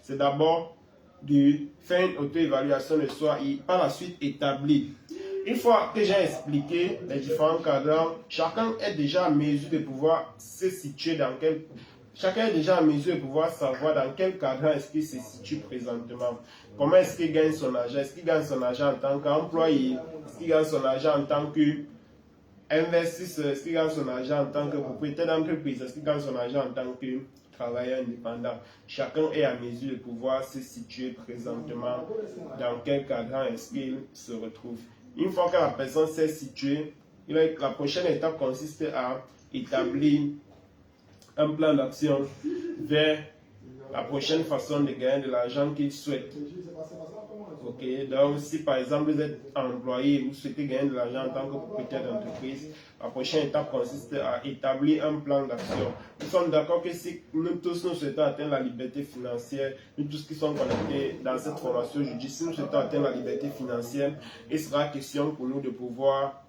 c'est d'abord de faire une auto-évaluation de soi et par la suite établir. Une fois que j'ai expliqué les différents cadrans, chacun est déjà à mesure de pouvoir se situer dans quel... Chacun est déjà à mesure de pouvoir savoir dans quel cadran est-ce qu'il se situe présentement. Comment est-ce qu'il gagne son argent? Est-ce qu'il gagne son argent en tant qu'employé? Est-ce qu'il gagne son argent en tant qu'investisseur? Est-ce qu'il gagne son argent en tant que propriétaire d'entreprise? Est-ce qu'il gagne son argent en tant que travailleur indépendant? Chacun est à mesure de pouvoir se situer présentement dans quel cadran est-ce qu'il se retrouve. Une fois que la personne s'est située, la prochaine étape consiste à établir un plan d'action vers la prochaine façon de gagner de l'argent qu'il souhaite. Ok, donc si par exemple vous êtes employé, vous souhaitez gagner de l'argent en tant que propriétaire d'entreprise, la prochaine étape consiste à établir un plan d'action. Nous sommes d'accord que si nous tous nous souhaitons atteindre la liberté financière, nous tous qui sommes connectés dans cette formation aujourd'hui, si nous souhaitons atteindre la liberté financière, il sera question pour nous de pouvoir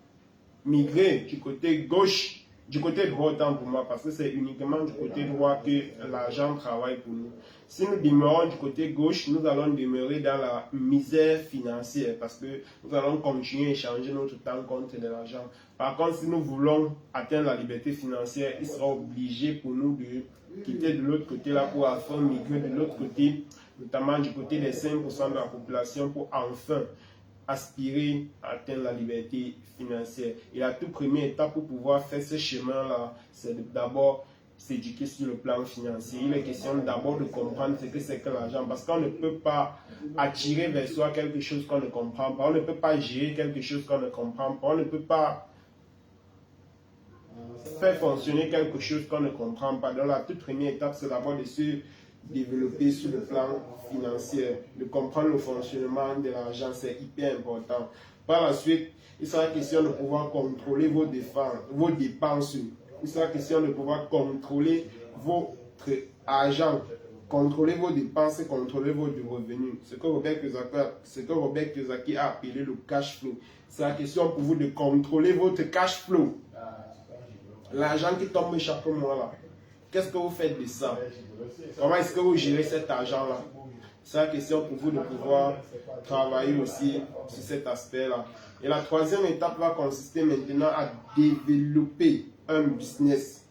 migrer du côté gauche. Du côté droit, autant pour moi, parce que c'est uniquement du côté droit que l'argent travaille pour nous. Si nous demeurons du côté gauche, nous allons demeurer dans la misère financière, parce que nous allons continuer à échanger notre temps contre de l'argent. Par contre, si nous voulons atteindre la liberté financière, il sera obligé pour nous de quitter de l'autre côté là pour enfin migrer de l'autre côté, notamment du côté des 5% de la population, pour enfin aspirer à atteindre la liberté financière. Et la toute première étape pour pouvoir faire ce chemin-là, c'est d'abord s'éduquer sur le plan financier. Il est question d'abord de comprendre ce que c'est que l'argent, parce qu'on ne peut pas attirer vers soi quelque chose qu'on ne comprend pas, on ne peut pas gérer quelque chose qu'on ne comprend pas, on ne peut pas faire fonctionner quelque chose qu'on ne comprend pas. Donc la toute première étape, c'est d'abord de se développer sur le plan financier, de comprendre le fonctionnement de l'argent, c'est hyper important. Par la suite, il sera question de pouvoir contrôler vos dépenses. Il sera question de pouvoir contrôler votre argent, contrôler vos dépenses et contrôler vos revenus. Ce que Robert Kiyosaki a appelé le cash flow. C'est la question pour vous de contrôler votre cash flow. L'argent qui tombe chaque mois là. Qu'est-ce que vous faites de ça? Comment est-ce que vous gérez cet argent-là? C'est la question pour vous de pouvoir travailler aussi sur cet aspect-là. Et la troisième étape va consister maintenant à développer un business.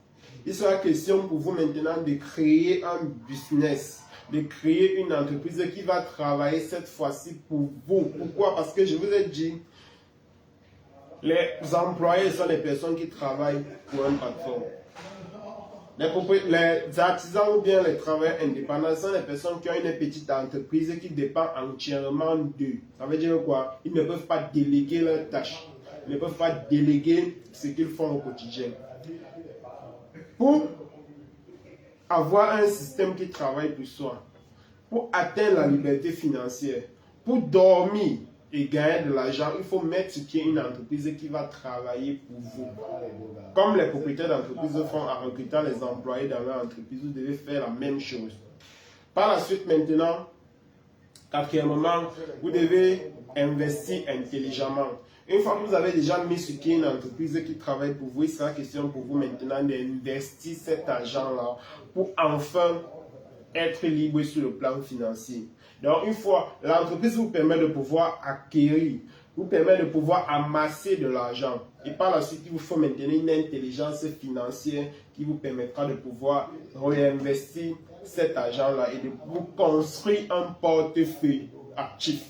Il sera question pour vous maintenant de créer un business, de créer une entreprise qui va travailler cette fois-ci pour vous. Pourquoi? Parce que je vous ai dit, les employés sont les personnes qui travaillent pour un patron. Les artisans ou bien les travailleurs indépendants sont les personnes qui ont une petite entreprise qui dépend entièrement d'eux. Ça veut dire quoi? Ils ne peuvent pas déléguer leurs tâches. Ils ne peuvent pas déléguer ce qu'ils font au quotidien. Pour avoir un système qui travaille pour soi, pour atteindre la liberté financière, pour dormir et gagner de l'argent, il faut mettre sur pied une entreprise qui va travailler pour vous. Comme les propriétaires d'entreprise font en recrutant les employés dans leur entreprise, vous devez faire la même chose. Par la suite, maintenant, quatrièmement, vous devez investir intelligemment. Une fois que vous avez déjà mis sur pied une entreprise qui travaille pour vous, il sera question pour vous maintenant d'investir cet argent-là pour enfin être libre sur le plan financier. Donc, une fois, l'entreprise vous permet de pouvoir acquérir, vous permet de pouvoir amasser de l'argent. Et par la suite, il vous faut maintenir une intelligence financière qui vous permettra de pouvoir réinvestir cet argent-là et de vous construire un portefeuille actif.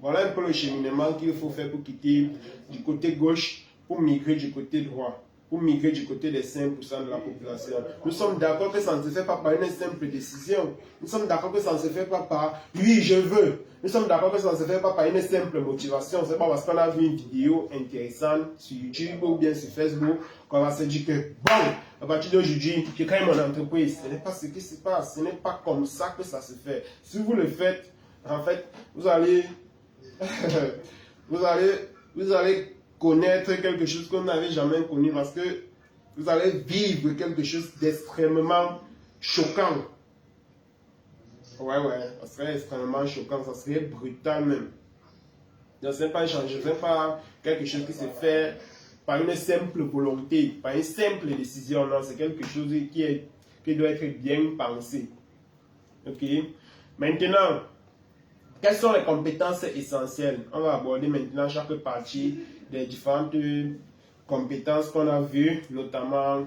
Voilà un peu le cheminement qu'il faut faire pour quitter du côté gauche pour migrer du côté droit, pour migrer du côté des 5% de la population. Nous sommes d'accord que ça ne se fait pas par une simple décision. Nous sommes d'accord que ça ne se fait pas par « oui, je veux ». Nous sommes d'accord que ça ne se fait pas par une simple motivation. Ce n'est pas parce qu'on a vu une vidéo intéressante sur YouTube ou bien sur Facebook qu'on va se dire que bon, à partir d'aujourd'hui, je crée mon entreprise. Ce n'est pas ce qui se passe. Ce n'est pas comme ça que ça se fait. Si vous le faites, en fait, vous allez vous allez connaître quelque chose que vous n'avez jamais connu parce que vous allez vivre quelque chose d'extrêmement choquant. Ouais, ça serait extrêmement choquant, ça serait brutal même. Donc, ce n'est pas quelque chose qui se fait par une simple volonté, par une simple décision, non, c'est quelque chose qui doit être bien pensé. Ok? Maintenant, quelles sont les compétences essentielles? On va aborder maintenant chaque partie des différentes compétences qu'on a vues, notamment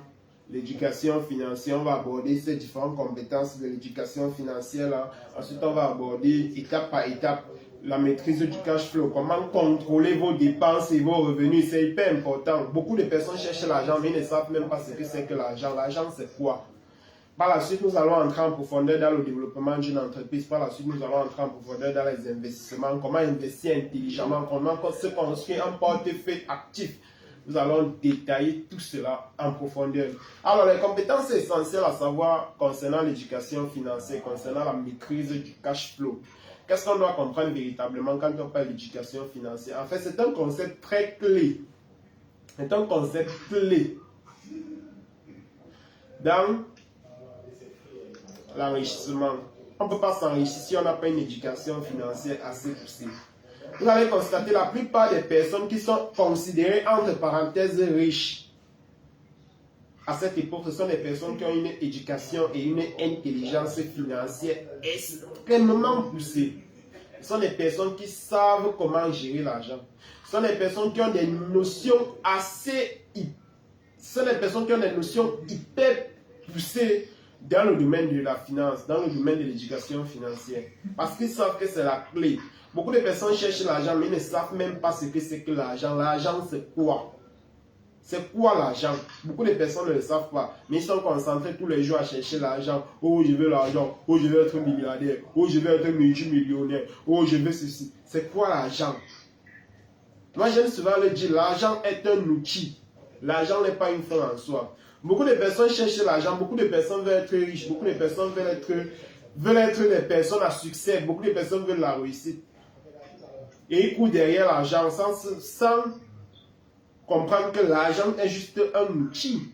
l'éducation financière. On va aborder ces différentes compétences de l'éducation financière là. Ensuite, on va aborder étape par étape la maîtrise du cash flow. Comment contrôler vos dépenses et vos revenus. C'est hyper important. Beaucoup de personnes cherchent l'argent, mais ils ne savent même pas ce que c'est que l'argent. L'argent, c'est quoi? Par la suite, nous allons entrer en profondeur dans le développement d'une entreprise. Par la suite, nous allons entrer en profondeur dans les investissements. Comment investir intelligemment. Comment se construire un portefeuille actif. Nous allons détailler tout cela en profondeur. Alors, les compétences essentielles à savoir concernant l'éducation financière, concernant la maîtrise du cash flow. Qu'est-ce qu'on doit comprendre véritablement quand on parle d'éducation financière? En fait, c'est un concept très clé. C'est un concept clé dans l'enrichissement. On ne peut pas s'enrichir si on n'a pas une éducation financière assez poussée. Vous allez constater la plupart des personnes qui sont considérées entre parenthèses riches à cette époque, ce sont des personnes qui ont une éducation et une intelligence financière extrêmement poussée. Ce sont des personnes qui savent comment gérer l'argent. Ce sont des personnes qui ont des notions hyper poussées dans le domaine de la finance, dans le domaine de l'éducation financière. Parce qu'ils savent que c'est la clé. Beaucoup de personnes cherchent l'argent, mais ils ne savent même pas ce que c'est que l'argent. L'argent, c'est quoi? C'est quoi l'argent? Beaucoup de personnes ne le savent pas, mais ils sont concentrés tous les jours à chercher l'argent. Oh, je veux l'argent. Oh, je veux être milliardaire. Oh, je veux être multimillionnaire. Oh, je veux ceci. C'est quoi l'argent? Moi, j'aime souvent le dire, l'argent est un outil. L'argent n'est pas une fin en soi. Beaucoup de personnes cherchent l'argent, beaucoup de personnes veulent être riches, beaucoup de personnes veulent être des personnes à succès, beaucoup de personnes veulent la réussite. Et ils courent derrière l'argent sans comprendre que l'argent est juste un outil.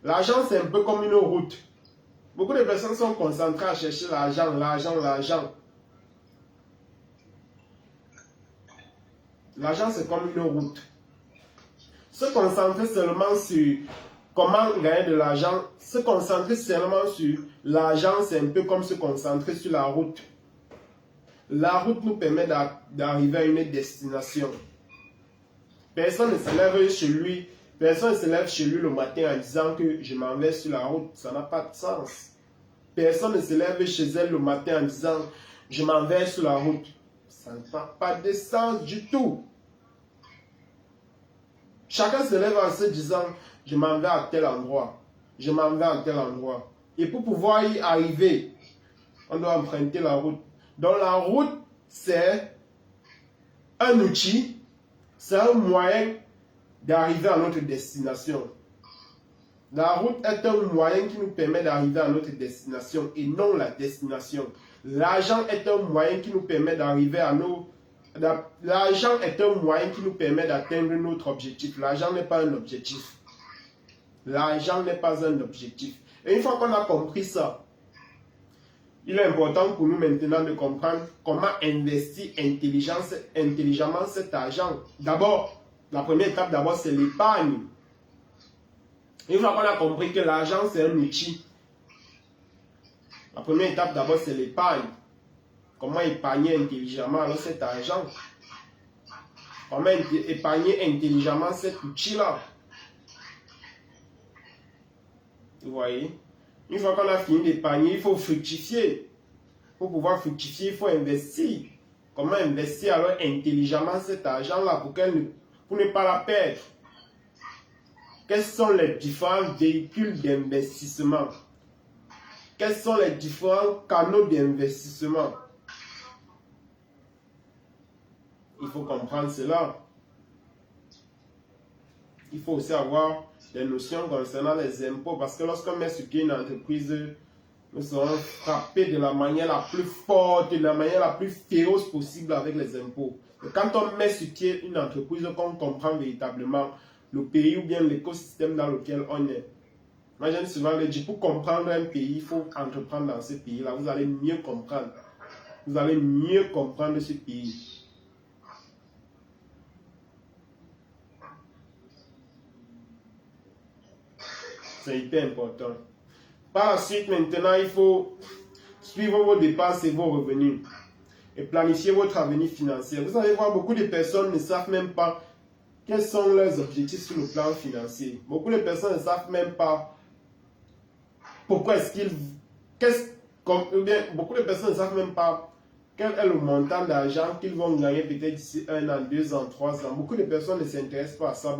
L'argent, c'est un peu comme une route. Beaucoup de personnes sont concentrées à chercher l'argent, l'argent, l'argent. L'argent, c'est comme une route. Se concentrer seulement sur comment gagner de l'argent, se concentrer seulement sur l'argent, c'est un peu comme se concentrer sur la route. La route nous permet d'arriver à une destination. Personne ne se lève chez lui, le matin en disant que je m'en vais sur la route. Ça n'a pas de sens. Personne ne se lève chez elle le matin en disant je m'en vais sur la route. Ça n'a pas de sens du tout. Chacun se lève en se disant je m'en vais à tel endroit. Je m'en vais à tel endroit. Et pour pouvoir y arriver, on doit emprunter la route. Donc la route, c'est un outil, c'est un moyen d'arriver à notre destination. La route est un moyen qui nous permet d'arriver à notre destination et non la destination. L'argent est un moyen qui nous permet d'arriver à nos... L'argent est un moyen qui nous permet d'atteindre notre objectif. L'argent n'est pas un objectif. L'argent n'est pas un objectif. Et une fois qu'on a compris ça, il est important pour nous maintenant de comprendre comment investir intelligemment cet argent. D'abord, la première étape, c'est l'épargne. Une fois qu'on a compris que l'argent, c'est un outil, la première étape, c'est l'épargne. Comment épargner intelligemment alors cet argent? Comment épargner intelligemment cet outil-là? Vous voyez? Une fois qu'on a fini d'épargner, il faut fructifier. Pour pouvoir fructifier, il faut investir. Comment investir alors intelligemment cet argent-là pour ne pas la perdre? Quels sont les différents véhicules d'investissement? Quels sont les différents canaux d'investissement? Il faut comprendre cela. Il faut aussi avoir des notions concernant les impôts parce que lorsqu'on met sur pied une entreprise, nous serons frappés de la manière la plus forte, de la manière la plus féroce possible avec les impôts. Et quand on met sur pied une entreprise, on comprend véritablement le pays ou bien l'écosystème dans lequel on est. Moi, j'aime souvent le dire, pour comprendre un pays, il faut entreprendre dans ce pays-là. Vous allez mieux comprendre. Vous allez mieux comprendre ce pays. C'est hyper important. Par la suite, maintenant, il faut suivre vos dépenses et vos revenus et planifier votre avenir financier. Vous allez voir, beaucoup de personnes ne savent même pas quels sont leurs objectifs sur le plan financier. Beaucoup de personnes ne savent même pas pourquoi est-ce qu'ils... beaucoup de personnes ne savent même pas quel est le montant d'argent qu'ils vont gagner peut-être d'ici 1 an, 2 ans, 3 ans. Beaucoup de personnes ne s'intéressent pas à ça.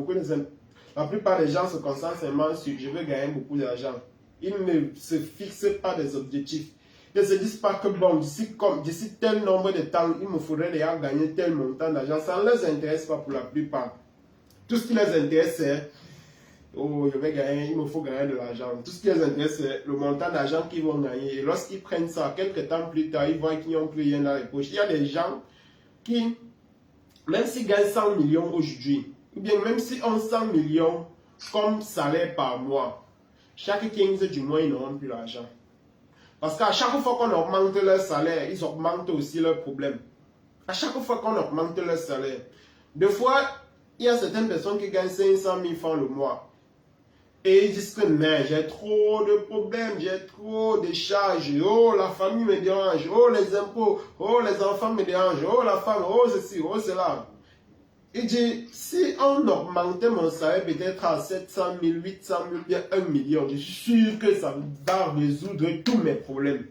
La plupart des gens se concentrent seulement sur « je veux gagner beaucoup d'argent ». Ils ne se fixent pas des objectifs. Ils ne se disent pas que bon, d'ici tel nombre de temps, il me faudrait déjà gagner tel montant d'argent. Ça ne les intéresse pas pour la plupart. Tout ce qui les intéresse, c'est oh, je vais gagner, il me faut gagner de l'argent. Tout ce qui les intéresse, c'est le montant d'argent qu'ils vont gagner. Et lorsqu'ils prennent ça, quelques temps plus tard, ils voient qu'ils n'ont plus rien dans les poches. Il y a des gens qui, même s'ils gagnent 100 millions aujourd'hui, ou bien même s'ils ont 100 millions comme salaire par mois, chaque 15 du mois, ils n'auront plus l'argent. Parce qu'à chaque fois qu'on augmente leur salaire, ils augmentent aussi leurs problèmes. À chaque fois qu'on augmente leur salaire. Des fois, il y a certaines personnes qui gagnent 500 000 francs le mois. Et ils disent que j'ai trop de problèmes, j'ai trop de charges. Oh, la famille me dérange. Oh, les impôts. Oh, les enfants me dérangent. Oh, la femme. Oh, ceci. Oh, cela. Il dit, si on augmentait mon salaire peut-être à 700 000, 800 000, bien 1 million, je suis sûr que ça va résoudre tous mes problèmes.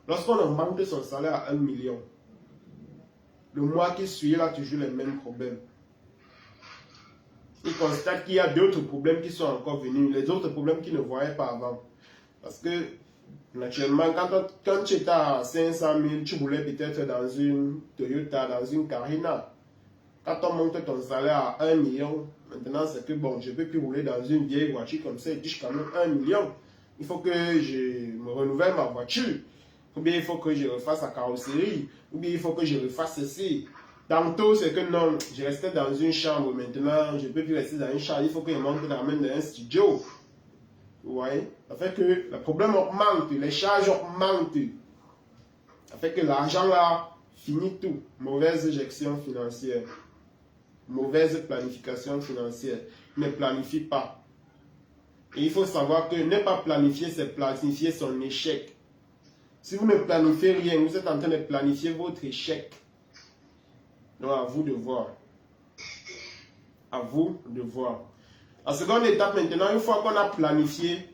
Lorsqu'on augmente son salaire à 1 million, le mois qui suit, il a toujours les mêmes problèmes. Il constate qu'il y a d'autres problèmes qui sont encore venus, les autres problèmes qu'il ne voyait pas avant. Parce que, naturellement, quand tu étais à 500 000, tu voulais peut-être dans une Toyota, dans une Carina. Quand on monte ton salaire à 1 million, maintenant c'est que bon, je ne peux plus rouler dans une vieille voiture comme ça et touche quand même 1 million. Il faut que je me renouvelle ma voiture. Ou bien il faut que je refasse la carrosserie. Ou bien il faut que je refasse ceci. Tantôt c'est que non, je restais dans une chambre. Maintenant, je ne peux plus rester dans une chambre. Il faut que je monte quand même dans un studio. Vous voyez? Ça fait que le problème augmente, les charges augmentent. Ça fait que l'argent là finit tout. Mauvaise gestion financière. Mauvaise planification financière. Ne planifie pas. Et il faut savoir que ne pas planifier, c'est planifier son échec. Si vous ne planifiez rien, vous êtes en train de planifier votre échec. Donc à vous de voir. À vous de voir. La seconde étape maintenant, une fois qu'on a planifié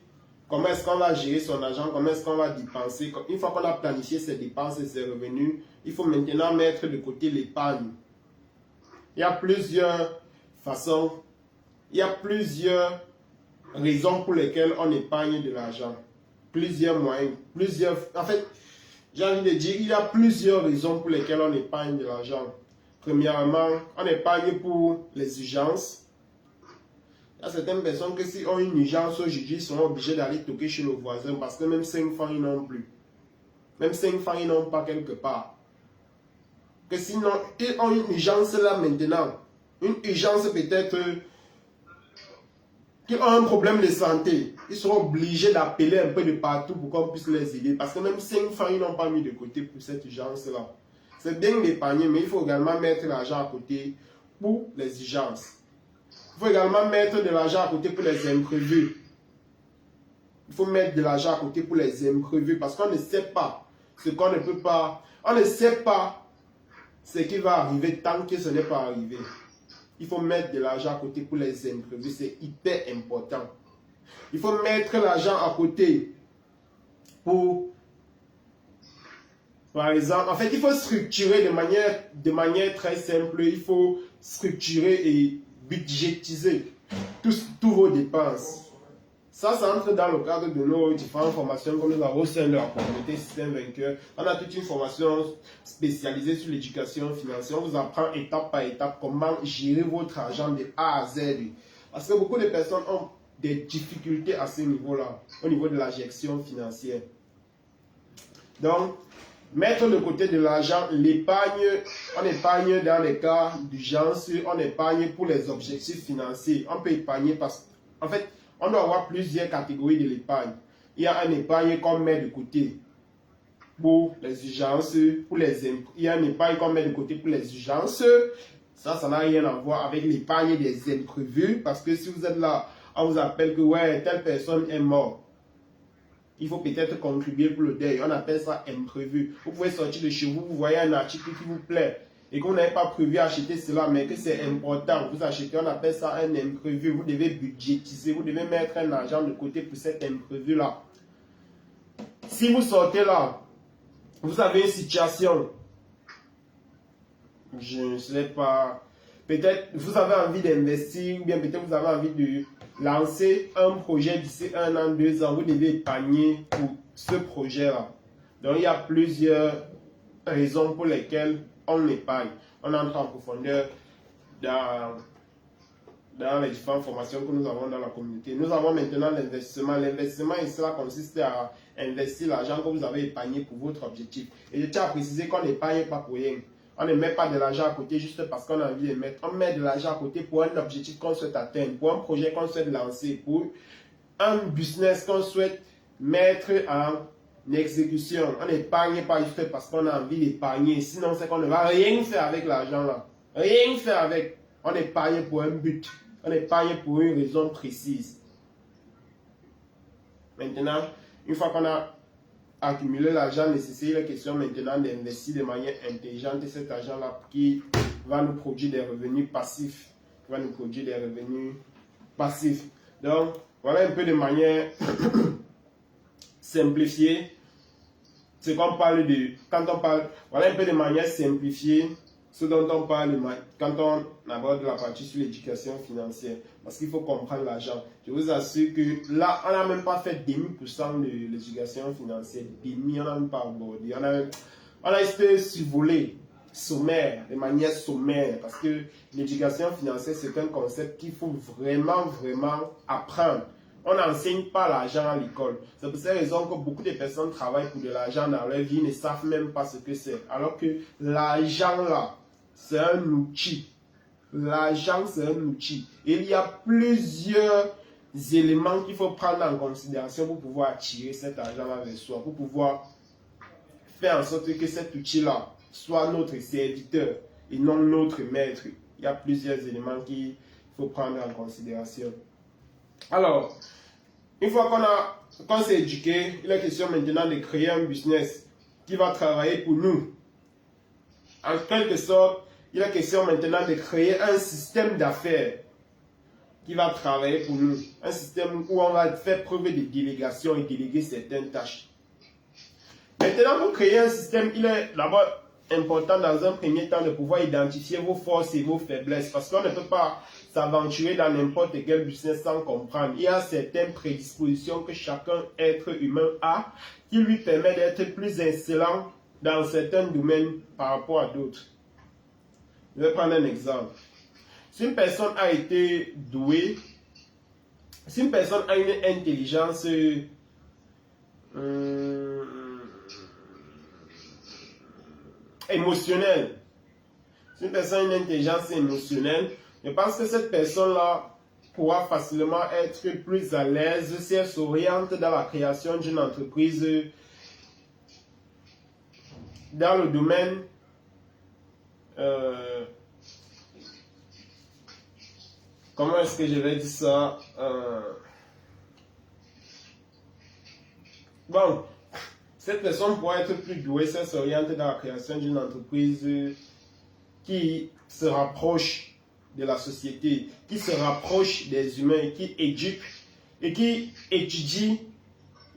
comment est-ce qu'on va gérer son argent, comment est-ce qu'on va dépenser, une fois qu'on a planifié ses dépenses et ses revenus, il faut maintenant mettre de côté l'épargne. Il y a plusieurs façons, il y a plusieurs raisons pour lesquelles on épargne de l'argent. Plusieurs moyens, en fait, j'ai envie de dire, il y a plusieurs raisons pour lesquelles on épargne de l'argent. Premièrement, on épargne pour les urgences. Il y a certaines personnes qui si ont une urgence aujourd'hui, sont obligés d'aller toquer chez le voisin parce que même 5 francs, ils n'ont plus. Même 5 francs, ils n'ont pas quelque part. Que sinon, ils ont une urgence là maintenant. Une urgence peut-être qu'ils ont un problème de santé. Ils seront obligés d'appeler un peu de partout pour qu'on puisse les aider. Parce que même 5 francs, ils n'ont pas mis de côté pour cette urgence-là. C'est bien d'épargner, mais il faut également mettre l'argent à côté pour les urgences. Il faut également mettre de l'argent à côté pour les imprévus. Il faut mettre de l'argent à côté pour les imprévus parce qu'on ne sait pas ce qu'on ne peut pas. On ne sait pas ce qui va arriver tant que ce n'est pas arrivé. Il faut mettre de l'argent à côté pour les imprévus. C'est hyper important. Il faut mettre l'argent à côté pour... Par exemple, en fait, il faut structurer de manière très simple. Il faut structurer et budgétiser tous vos dépenses. Ça entre dans le cadre de nos différentes formations comme nous avons au sein de la communauté Système Vainqueur. On a toute une formation spécialisée sur l'éducation financière. On vous apprend étape par étape comment gérer votre argent de A à Z. Parce que beaucoup de personnes ont des difficultés à ce niveau-là, au niveau de la gestion financière. Donc, mettre de côté de l'argent, l'épargne, on épargne dans les cas d'urgence, on épargne pour les objectifs financiers. On peut épargner parce qu'en fait, on doit avoir plusieurs catégories de l'épargne. Il y a un épargne qu'on met de côté pour les urgences, il y a un épargne qu'on met de côté pour les urgences. Ça n'a rien à voir avec l'épargne des imprévus parce que si vous êtes là, on vous appelle que ouais, telle personne est morte. il faut peut-être contribuer pour le deuil. On appelle ça imprévu. Vous pouvez sortir de chez vous, vous voyez un article qui vous plaît et que vous n'avez pas prévu acheter cela, mais que c'est important. Vous achetez, on appelle ça un imprévu. Vous devez budgétiser, vous devez mettre un argent de côté pour cet imprévu-là. Si vous sortez là, vous avez une situation, je ne sais pas, peut-être vous avez envie d'investir, ou bien peut-être vous avez envie de lancer un projet d'ici 1 an, 2 ans, vous devez épargner pour ce projet-là. Donc il y a plusieurs raisons pour lesquelles on épargne. On entre en profondeur dans les différentes formations que nous avons dans la communauté. Nous avons maintenant l'investissement. L'investissement, cela consiste à investir l'argent que vous avez épargné pour votre objectif. Et je tiens à préciser qu'on n'épargne pas pour rien. On ne met pas de l'argent à côté juste parce qu'on a envie de mettre. On met de l'argent à côté pour un objectif qu'on souhaite atteindre, pour un projet qu'on souhaite lancer, pour un business qu'on souhaite mettre en exécution. On n'épargne pas juste parce qu'on a envie d'épargner. Sinon, c'est qu'on ne va rien faire avec l'argent là. Rien faire avec. On épargne pour un but. On épargne pour une raison précise. Maintenant, une fois qu'on a accumuler l'argent nécessaire, il est question maintenant d'investir de manière intelligente cet argent-là qui va nous produire des revenus passifs. Donc, voilà un peu de manière simplifiée. Ce qu'on parle de, voilà un peu de manière simplifiée ce dont on parle quand on aborde la partie sur l'éducation financière. Parce qu'il faut comprendre l'argent. Je vous assure que là, on n'a même pas fait 1000% de l'éducation financière. On n'a même pas abordé. On a été survolé, sommaire, de manière sommaire. Parce que l'éducation financière, c'est un concept qu'il faut vraiment apprendre. On n'enseigne pas l'argent à l'école. C'est pour cette raison que beaucoup de personnes travaillent pour de l'argent dans leur vie, ne savent même pas ce que c'est. Alors que l'argent là, c'est un outil. L'argent, c'est un outil. Et il y a plusieurs éléments qu'il faut prendre en considération pour pouvoir attirer cet argent-là vers soi, pour pouvoir faire en sorte que cet outil-là soit notre serviteur et non notre maître. Il y a plusieurs éléments qu'il faut prendre en considération. Alors, une fois qu'on s'est éduqué, il est question maintenant de créer un business qui va travailler pour nous. En quelque sorte, il est question maintenant de créer un système d'affaires qui va travailler pour nous. Un système où on va faire preuve de délégation et déléguer certaines tâches. Maintenant, pour créer un système, il est d'abord important dans un premier temps de pouvoir identifier vos forces et vos faiblesses. Parce qu'on ne peut pas s'aventurer dans n'importe quel business sans comprendre. Il y a certaines prédispositions que chacun être humain a qui lui permet d'être plus excellent dans certains domaines par rapport à d'autres. Je vais prendre un exemple. Si une personne a été douée, si une personne a une intelligence émotionnelle, si une personne a une intelligence émotionnelle, je pense que cette personne-là pourra facilement être plus à l'aise si elle s'oriente dans la création d'une entreprise dans le domaine comment est-ce que je vais dire ça? Bon, cette personne pourra être plus douée si elle s'oriente dans la création d'une entreprise qui se rapproche de la société, qui se rapproche des humains, qui éduque et qui étudie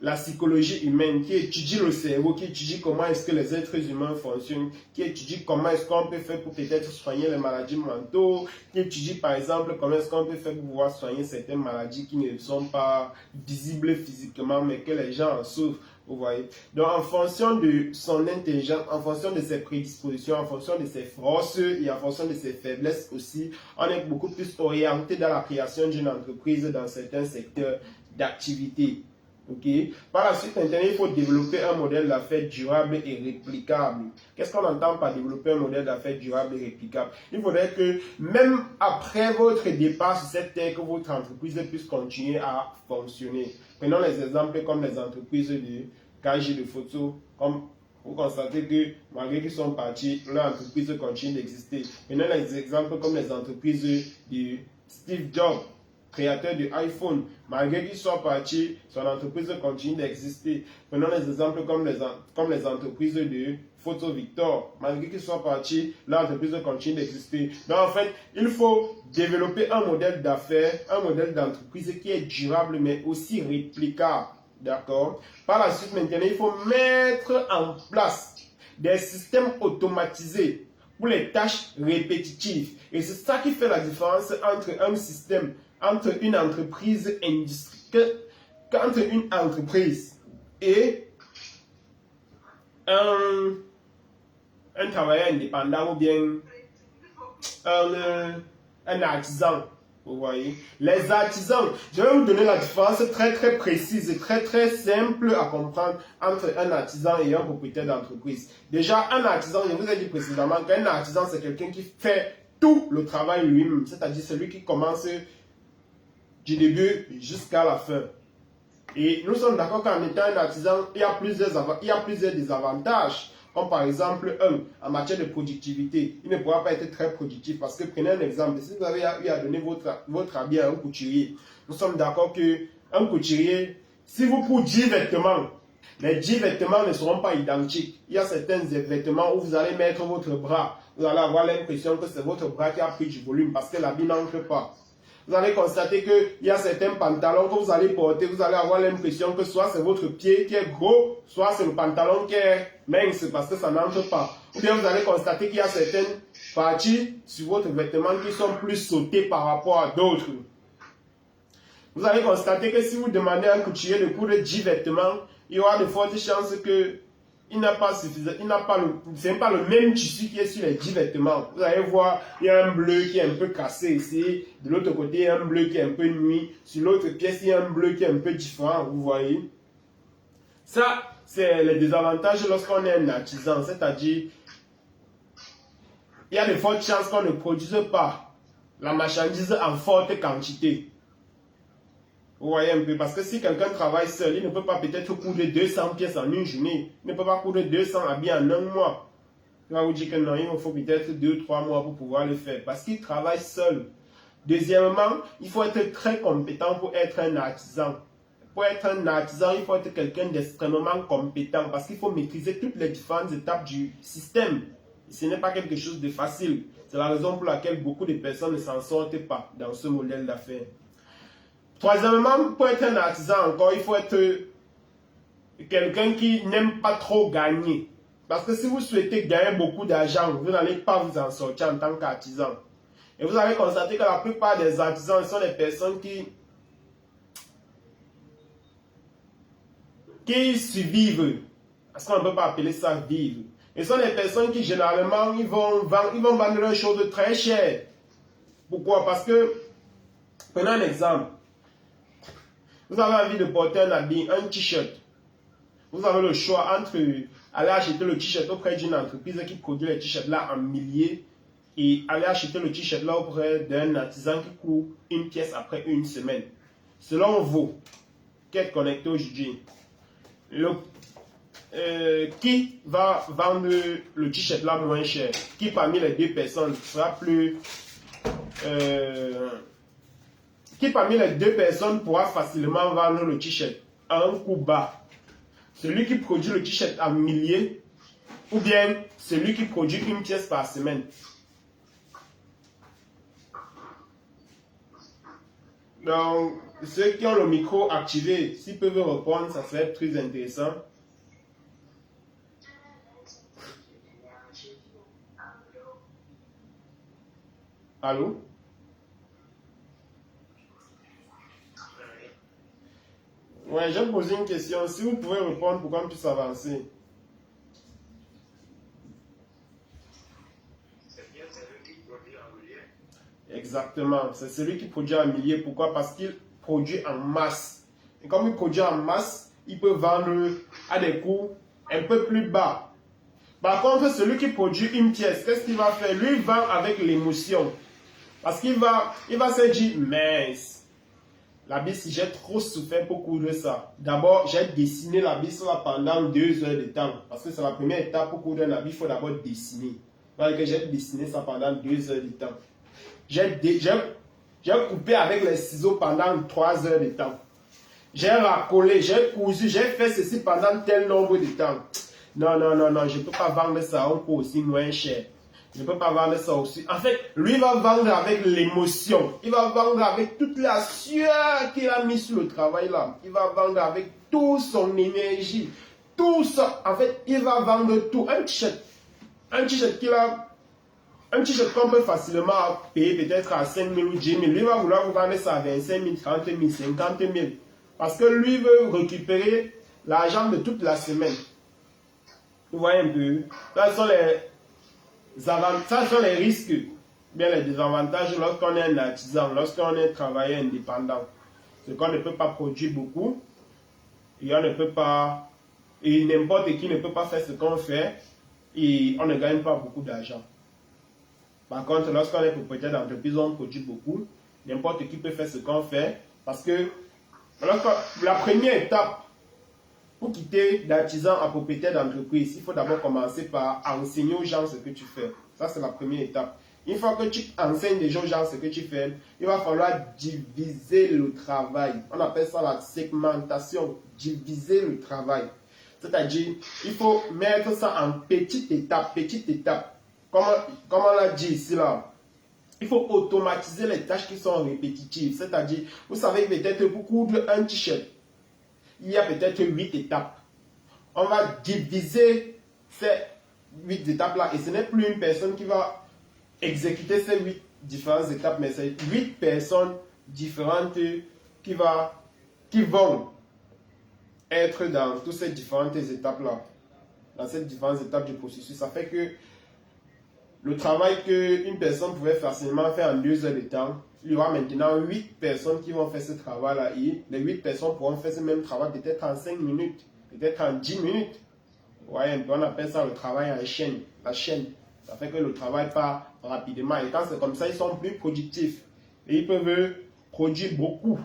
la psychologie humaine, qui étudie le cerveau, qui étudie comment est-ce que les êtres humains fonctionnent, qui étudie comment est-ce qu'on peut faire pour peut-être soigner les maladies mentaux, qui étudie par exemple comment est-ce qu'on peut faire pour pouvoir soigner certaines maladies qui ne sont pas visibles physiquement, mais que les gens en souffrent. Vous voyez. Donc, en fonction de son intelligence, en fonction de ses prédispositions, en fonction de ses forces et en fonction de ses faiblesses aussi, on est beaucoup plus orienté dans la création d'une entreprise dans certains secteurs d'activité. Okay. Par la suite, maintenant, il faut développer un modèle d'affaires durable et réplicable. Qu'est-ce qu'on entend par développer un modèle d'affaires durable et réplicable? Il faudrait que même après votre départ sur cette terre, que votre entreprise puisse continuer à fonctionner. Prenons les exemples comme les entreprises de KG de photos, comme vous constatez que malgré qu'ils sont partis, leur entreprise continue d'exister. Prenons les exemples comme les entreprises de Steve Jobs. créateur de iPhone. Malgré qu'il soit parti, son entreprise continue d'exister. Prenons les exemples comme les entreprises de Photo Victor. Malgré qu'il soit parti, l'entreprise continue d'exister. Donc en fait, il faut développer un modèle d'affaires, un modèle d'entreprise qui est durable mais aussi réplicable. D'accord? Par la suite, maintenant, il faut mettre en place des systèmes automatisés pour les tâches répétitives. Et c'est ça qui fait la différence entre un système, entre une entreprise entre une entreprise et un travailleur indépendant ou bien un artisan. Vous voyez, les artisans, je vais vous donner la différence très précise et très simple à comprendre entre un artisan et un propriétaire d'entreprise. Déjà, un artisan, je vous ai dit précédemment qu'un artisan, c'est quelqu'un qui fait tout le travail lui-même, c'est-à-dire celui qui commence du début jusqu'à la fin. Et nous sommes d'accord qu'en étant un artisan, il y a plusieurs désavantages. Comme par exemple, en matière de productivité, il ne pourra pas être très productif parce que prenez un exemple, si vous avez eu à donner votre habit à un couturier, nous sommes d'accord qu'un couturier, si vous coudez 10 vêtements, les 10 vêtements ne seront pas identiques. Il y a certains vêtements où vous allez mettre votre bras, vous allez avoir l'impression que c'est votre bras qui a pris du volume parce que l'habit n'entre pas. Vous allez constater qu'il y a certains pantalons que vous allez porter, vous allez avoir l'impression que soit c'est votre pied qui est gros, soit c'est le pantalon qui est mince parce que ça n'entre pas. Ou bien vous allez constater qu'il y a certaines parties sur votre vêtement qui sont plus sautées par rapport à d'autres. Vous allez constater que si vous demandez à un couturier de coudre 10 vêtements, il y aura de fortes chances que il n'a pas c'est pas le même tissu qui est sur les 10 vêtements. Vous allez voir, il y a un bleu qui est un peu cassé ici. De l'autre côté, il y a un bleu qui est un peu nuit. Sur l'autre pièce, il y a un bleu qui est un peu différent. Vous voyez. Ça, c'est les désavantages lorsqu'on est un artisan. C'est-à-dire, il y a de fortes chances qu'on ne produise pas la marchandise en forte quantité. Vous voyez un peu, parce que si quelqu'un travaille seul, il ne peut pas peut-être coudre 200 pièces en une journée. Il ne peut pas coudre 200 habits en un mois. Il va vous dire que non, il faut peut-être 2-3 mois pour pouvoir le faire, parce qu'il travaille seul. Deuxièmement, il faut être très compétent pour être un artisan. Pour être un artisan, il faut être quelqu'un d'extrêmement compétent, parce qu'il faut maîtriser toutes les différentes étapes du système. Ce n'est pas quelque chose de facile. C'est la raison pour laquelle beaucoup de personnes ne s'en sortent pas dans ce modèle d'affaires. Troisièmement, pour être un artisan encore, il faut être quelqu'un qui n'aime pas trop gagner. Parce que si vous souhaitez gagner beaucoup d'argent, vous n'allez pas vous en sortir en tant qu'artisan. Et vous allez constater que la plupart des artisans sont des personnes qui survivent. Parce qu'on ne peut pas appeler ça vivre. Et ce sont des personnes qui généralement ils vont vendre leurs choses très chères. Pourquoi? Parce que, prenons un exemple. Vous avez envie de porter un habit, un t-shirt. Vous avez le choix entre aller acheter le t-shirt auprès d'une entreprise qui produit les t-shirts là en milliers et aller acheter le t-shirt là auprès d'un artisan qui court une pièce après une semaine. Selon vous, qui êtes connecté aujourd'hui, qui va vendre le t-shirt là moins cher? Qui parmi les deux personnes sera plus... qui parmi les deux personnes pourra facilement vendre le t-shirt à un coût bas? Celui qui produit le t-shirt en milliers ou bien celui qui produit une pièce par semaine? Donc, ceux qui ont le micro activé, s'ils peuvent répondre, ça serait très intéressant. Allô? Ouais, j'ai posé une question. Si vous pouvez répondre pour qu'on puisse avancer. C'est bien celui qui produit en milliers. Exactement. C'est celui qui produit en milliers. Pourquoi? Parce qu'il produit en masse. Et comme il produit en masse, il peut vendre à des coûts un peu plus bas. Par contre, celui qui produit une pièce, qu'est-ce qu'il va faire? Lui, il vend avec l'émotion. Parce qu'il va se dire, mince. L'habit, si j'ai trop souffert pour coudre ça. D'abord, j'ai dessiné l'habit pendant 2 heures de temps. Parce que c'est la première étape pour coudre un habit, il faut d'abord dessiner. Donc, j'ai dessiné ça pendant 2 heures de temps. J'ai J'ai coupé avec les ciseaux pendant 3 heures de temps. J'ai racolé, j'ai cousu, j'ai fait ceci pendant tel nombre de temps. Non, non, non, non, je ne peux pas vendre ça au coût aussi moins cher. Je ne peux pas vendre ça aussi. En fait, lui va vendre avec l'émotion. Il va vendre avec toute la sueur qu'il a mis sur le travail là. Il va vendre avec toute son énergie. Tout ça. En fait, il va vendre tout. Un t-shirt. Un t-shirt qu'il a. Un t-shirt qu'on peut facilement payer peut-être à 5 000 ou 10 000. Lui va vouloir vous vendre ça à 25 000, 30 000, 50 000. Parce que lui veut récupérer l'argent de toute la semaine. Vous voyez un peu. Ça sont les risques, bien les désavantages lorsqu'on est un artisan, lorsqu'on est travailleur indépendant. C'est qu'on ne peut pas produire beaucoup et on ne peut pas, et n'importe qui ne peut pas faire ce qu'on fait et on ne gagne pas beaucoup d'argent. Par contre, lorsqu'on est propriétaire d'entreprise, on produit beaucoup. N'importe qui peut faire ce qu'on fait parce que la première étape pour quitter d'artisan à propriétaire d'entreprise, il faut d'abord commencer par enseigner aux gens ce que tu fais. Ça, c'est la première étape. Une fois que tu enseignes des gens ce que tu fais, il va falloir diviser le travail. On appelle ça la segmentation. Diviser le travail. C'est-à-dire, il faut mettre ça en petites étapes. Petites étapes. Comme on l'a dit ici, là. Il faut automatiser les tâches qui sont répétitives. C'est-à-dire, vous savez, peut-être pour coudre un t-shirt, il y a peut-être 8 étapes. On va diviser ces 8 étapes-là et ce n'est plus une personne qui va exécuter ces 8 différentes étapes, mais c'est 8 personnes différentes qui vont être dans toutes ces différentes étapes-là. Dans ces différentes étapes du processus. Ça fait que le travail qu'une personne pouvait facilement faire en 2 heures de temps, il y aura maintenant 8 personnes qui vont faire ce travail-là. Et les 8 personnes pourront faire ce même travail peut-être en 5 minutes, peut-être en 10 minutes. Vous voyez, on appelle ça le travail en chaîne. La chaîne. Ça fait que le travail part rapidement. Et quand c'est comme ça, ils sont plus productifs. Et ils peuvent produire beaucoup.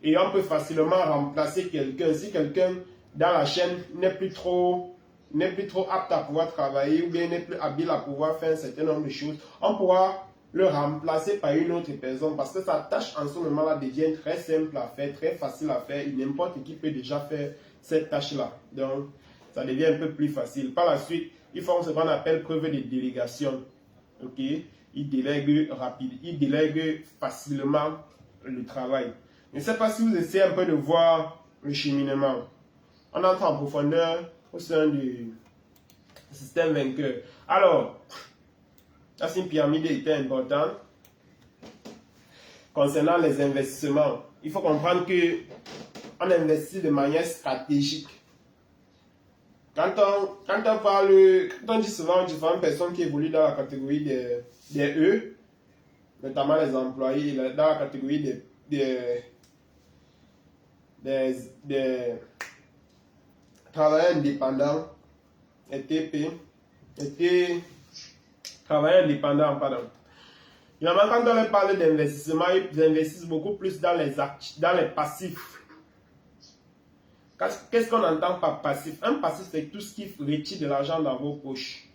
Et on peut facilement remplacer quelqu'un. Si quelqu'un dans la chaîne n'est plus trop apte à pouvoir travailler ou bien n'est plus habile à pouvoir faire un certain nombre de choses, on pourra le remplacer par une autre personne parce que sa tâche en ce moment-là devient très simple à faire, très facile à faire et n'importe qui peut déjà faire cette tâche-là. Donc, ça devient un peu plus facile. Par la suite, ils font ce qu'on appelle preuve de délégation. Ok? Ils délèguent facilement le travail. Je ne sais pas si vous essayez un peu de voir le cheminement. On entre en profondeur au sein du système vainqueur. Alors, là, c'est une pyramide était importante. Concernant les investissements, il faut comprendre qu'on investit de manière stratégique. Quand on dit souvent aux différentes personnes qui évoluent dans la catégorie des E, notamment les employés, dans la catégorie des travailleurs indépendants, travailleurs indépendants, pardon. Finalement, quand on leur parle d'investissement, ils investissent beaucoup plus dans les passifs. Qu'est-ce qu'on entend par passif? Un passif, c'est tout ce qui retire de l'argent dans vos poches.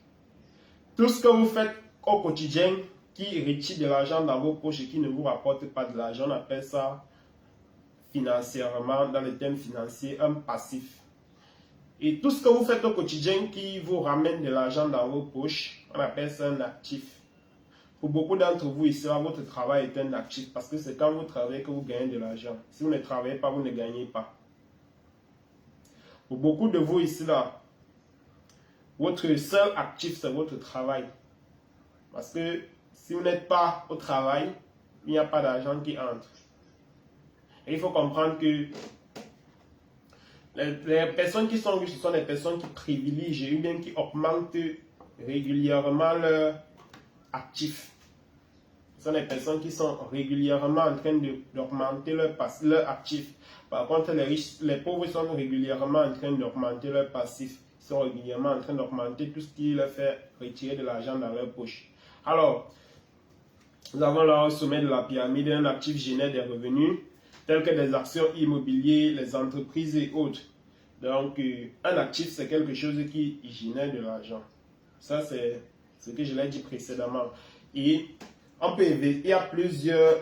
Tout ce que vous faites au quotidien qui retire de l'argent dans vos poches et qui ne vous rapporte pas de l'argent, on appelle ça financièrement, dans le terme financier, un passif. Et tout ce que vous faites au quotidien qui vous ramène de l'argent dans vos poches, on appelle ça un actif. Pour beaucoup d'entre vous ici, votre travail est un actif parce que c'est quand vous travaillez que vous gagnez de l'argent. Si vous ne travaillez pas, vous ne gagnez pas. Pour beaucoup de vous ici, là, votre seul actif, c'est votre travail. Parce que si vous n'êtes pas au travail, il n'y a pas d'argent qui entre. Et il faut comprendre que les personnes qui sont riches, ce sont des personnes qui privilégient ou bien qui augmentent régulièrement leur actif. Ce sont des personnes qui sont régulièrement en train d'augmenter leur actif. Par contre, les pauvres sont régulièrement en train d'augmenter leur passif. Ils sont régulièrement en train d'augmenter tout ce qui leur fait retirer de l'argent dans leur poche. Alors, nous avons là au sommet de la pyramide un actif génère des revenus tels que des actions immobilières, les entreprises et autres. Donc, un actif, c'est quelque chose qui génère de l'argent. Ça, c'est ce que je l'ai dit précédemment. Et il y a plusieurs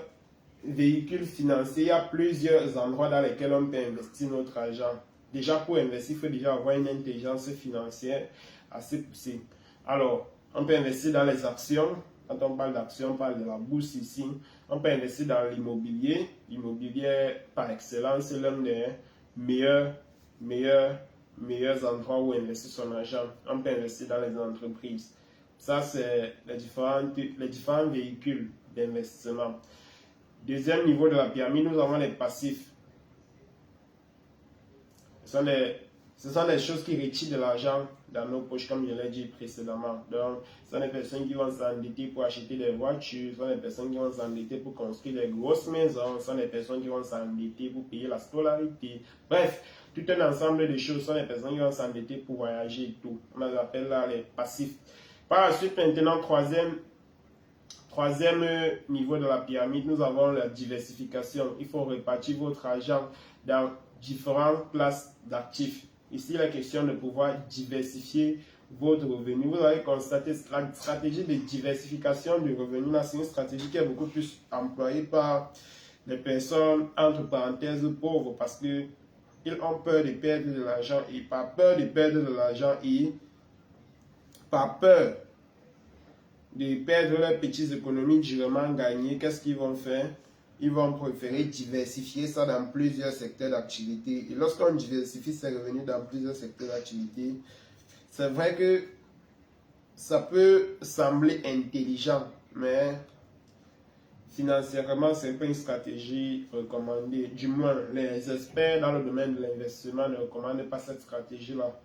véhicules financiers, il y a plusieurs endroits dans lesquels on peut investir notre argent. Déjà, pour investir, il faut déjà avoir une intelligence financière assez poussée. Alors, on peut investir dans les actions. Quand on parle d'actions, on parle de la bourse ici. On peut investir dans l'immobilier. L'immobilier, par excellence, c'est l'un des meilleurs endroits où investir son argent. On peut investir dans les entreprises. Ça, c'est les différents véhicules d'investissement. Deuxième niveau de la pyramide, nous avons les passifs. Ce sont des choses qui retirent de l'argent dans nos poches, comme je l'ai dit précédemment. Donc, ce sont des personnes qui vont s'endetter pour acheter des voitures, ce sont des personnes qui vont s'endetter pour construire des grosses maisons, ce sont des personnes qui vont s'endetter pour payer la scolarité. Bref, tout un ensemble de choses, ce sont des personnes qui vont s'endetter pour voyager et tout. On les appelle là les passifs. Par la suite, maintenant, troisième niveau de la pyramide, nous avons la diversification. Il faut répartir votre argent dans différentes classes d'actifs. Ici, la question de pouvoir diversifier votre revenu. Vous avez constaté la stratégie de diversification du revenu. C'est une stratégie qui est beaucoup plus employée par les personnes, entre parenthèses, pauvres, parce qu'ils ont peur de perdre de l'argent et par peur de perdre de l'argent et par peur de perdre leurs petites économies durement gagnées, qu'est-ce qu'ils vont faire? Ils vont préférer diversifier ça dans plusieurs secteurs d'activité. Et lorsqu'on diversifie ses revenus dans plusieurs secteurs d'activité, c'est vrai que ça peut sembler intelligent, mais financièrement, ce n'est pas une stratégie recommandée. Du moins, les experts dans le domaine de l'investissement ne recommandent pas cette stratégie-là.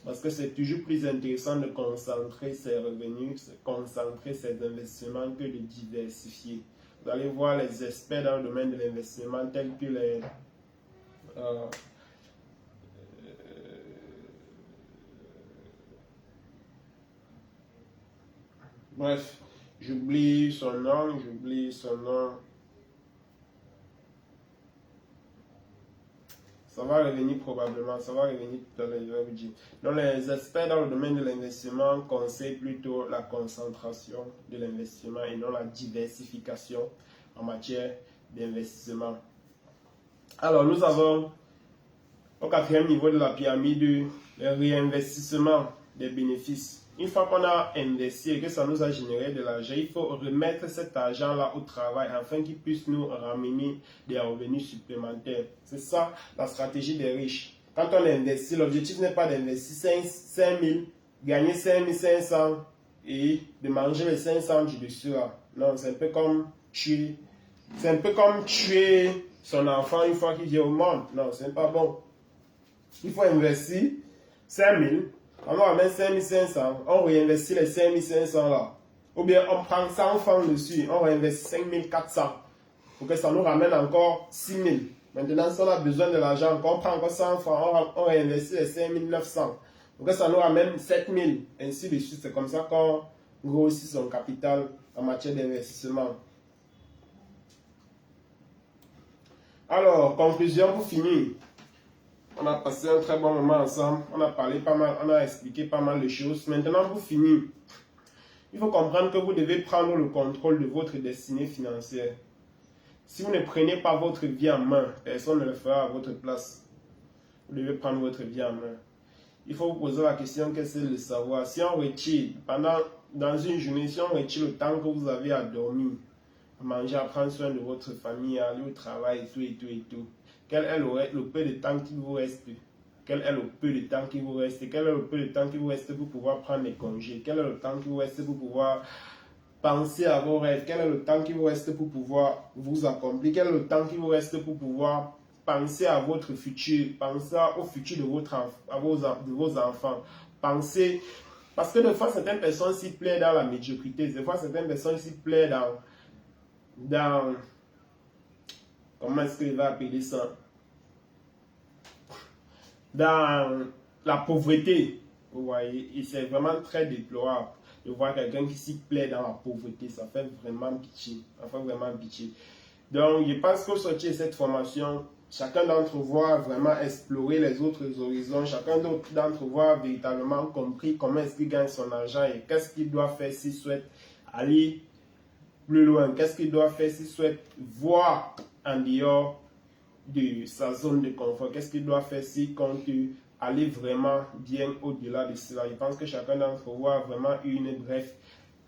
Parce que c'est toujours plus intéressant de concentrer ses revenus, de concentrer ses investissements que de diversifier. Vous allez voir les experts dans le domaine de l'investissement tels que les bref, j'oublie son nom. Ça va revenir probablement, ça va revenir tout à l'heure, je vais vous dire. Donc les experts dans le domaine de l'investissement conseillent plutôt la concentration de l'investissement et non la diversification en matière d'investissement. Alors nous avons au quatrième niveau de la pyramide le réinvestissement des bénéfices. Une fois qu'on a investi et que ça nous a généré de l'argent, il faut remettre cet argent-là au travail afin qu'il puisse nous ramener des revenus supplémentaires. C'est ça la stratégie des riches. Quand on investit, l'objectif n'est pas d'investir 5 000, gagner 5 500 et de manger les 500 du dessus. Non, c'est un peu comme tuer. C'est un peu comme tuer son enfant une fois qu'il vient au monde. Non, c'est pas bon. Il faut investir 5 000. On va mettre 5 500, on réinvestit les 5 500 là. Ou bien on prend 100 francs dessus, on réinvestit 5 400 pour que ça nous ramène encore 6 000. Maintenant, si on a besoin de l'argent, on prend encore 100 francs, on réinvestit les 5 900 pour que ça nous ramène 7 000. Ainsi de suite, c'est comme ça qu'on grossit son capital en matière d'investissement. Alors, conclusion pour finir. On a passé un très bon moment ensemble, on a parlé pas mal, on a expliqué pas mal de choses. Maintenant, pour finir, il faut comprendre que vous devez prendre le contrôle de votre destinée financière. Si vous ne prenez pas votre vie en main, personne ne le fera à votre place. Vous devez prendre votre vie en main. Il faut vous poser la question, qu'est-ce que c'est le savoir? Si on retire, dans une journée, si on retire le temps que vous avez à dormir, à manger, à prendre soin de votre famille, à aller au travail et tout, quel est le peu de temps qui vous reste? Quel est le peu de temps qui vous reste? Quel est le peu de temps qui vous reste pour pouvoir prendre des congés? Quel est le temps qui vous reste pour pouvoir penser à vos rêves? Quel est le temps qui vous reste pour pouvoir vous accomplir? Quel est le temps qui vous reste pour pouvoir penser à votre futur? Penser au futur de vos enfants. Pensez, parce que des fois certaines personnes s'y plaisent dans la médiocrité. Des fois certaines personnes s'y plaisent dans comment est-ce qu'il va appeler ça? Dans la pauvreté. Vous voyez, et c'est vraiment très déplorable de voir quelqu'un qui s'y plaît dans la pauvreté. Ça fait vraiment pitié. Ça fait vraiment pitié. Donc, je pense qu'au sortir de cette formation, chacun d'entre vous a vraiment exploré les autres horizons. Chacun d'entre vous a véritablement compris comment est-ce qu'il gagne son argent et qu'est-ce qu'il doit faire s'il souhaite aller plus loin, qu'est-ce qu'il doit faire s'il souhaite voir en dehors de sa zone de confort, qu'est-ce qu'il doit faire s'il compte aller vraiment bien au-delà de cela. Je pense que chacun d'entre vous a vraiment une brève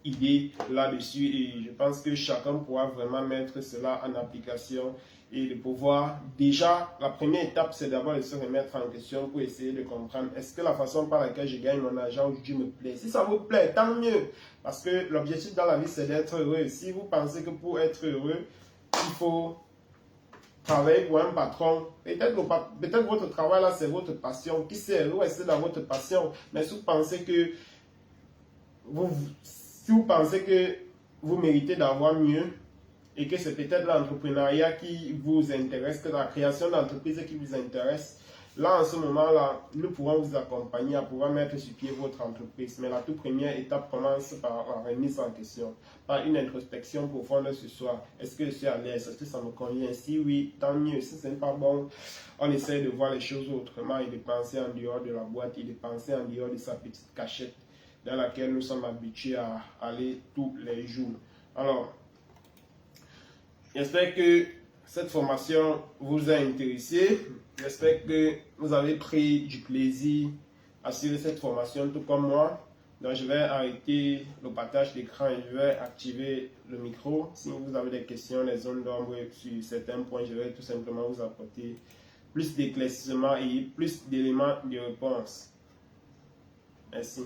idée là-dessus et je pense que chacun pourra vraiment mettre cela en application et de pouvoir, déjà, la première étape, c'est d'abord de se remettre en question pour essayer de comprendre est-ce que la façon par laquelle je gagne mon argent aujourd'hui me plaît. Si ça vous plaît, tant mieux, parce que l'objectif dans la vie, c'est d'être heureux. Si vous pensez que pour être heureux, il faut travailler pour un patron, peut-être votre travail là, c'est votre passion, qui sait, vous restez dans votre passion, mais si vous pensez que vous méritez d'avoir mieux, et que c'est peut-être l'entrepreneuriat qui vous intéresse, que la création d'entreprise qui vous intéresse, là, en ce moment-là, nous pourrons vous accompagner à pouvoir mettre sur pied votre entreprise. Mais la toute première étape commence par la remise en question, par une introspection profonde ce soir. Est-ce que je suis à l'aise? Est-ce que ça me convient? Si oui, tant mieux. Si ce n'est pas bon, on essaie de voir les choses autrement et de penser en dehors de la boîte et de penser en dehors de sa petite cachette dans laquelle nous sommes habitués à aller tous les jours. Alors, j'espère que cette formation vous a intéressé. J'espère que vous avez pris du plaisir à suivre cette formation tout comme moi. Donc je vais arrêter le partage d'écran et je vais activer le micro. Si vous avez des questions, des zones d'ombre sur certains points, je vais tout simplement vous apporter plus d'éclaircissement et plus d'éléments de réponse. Merci.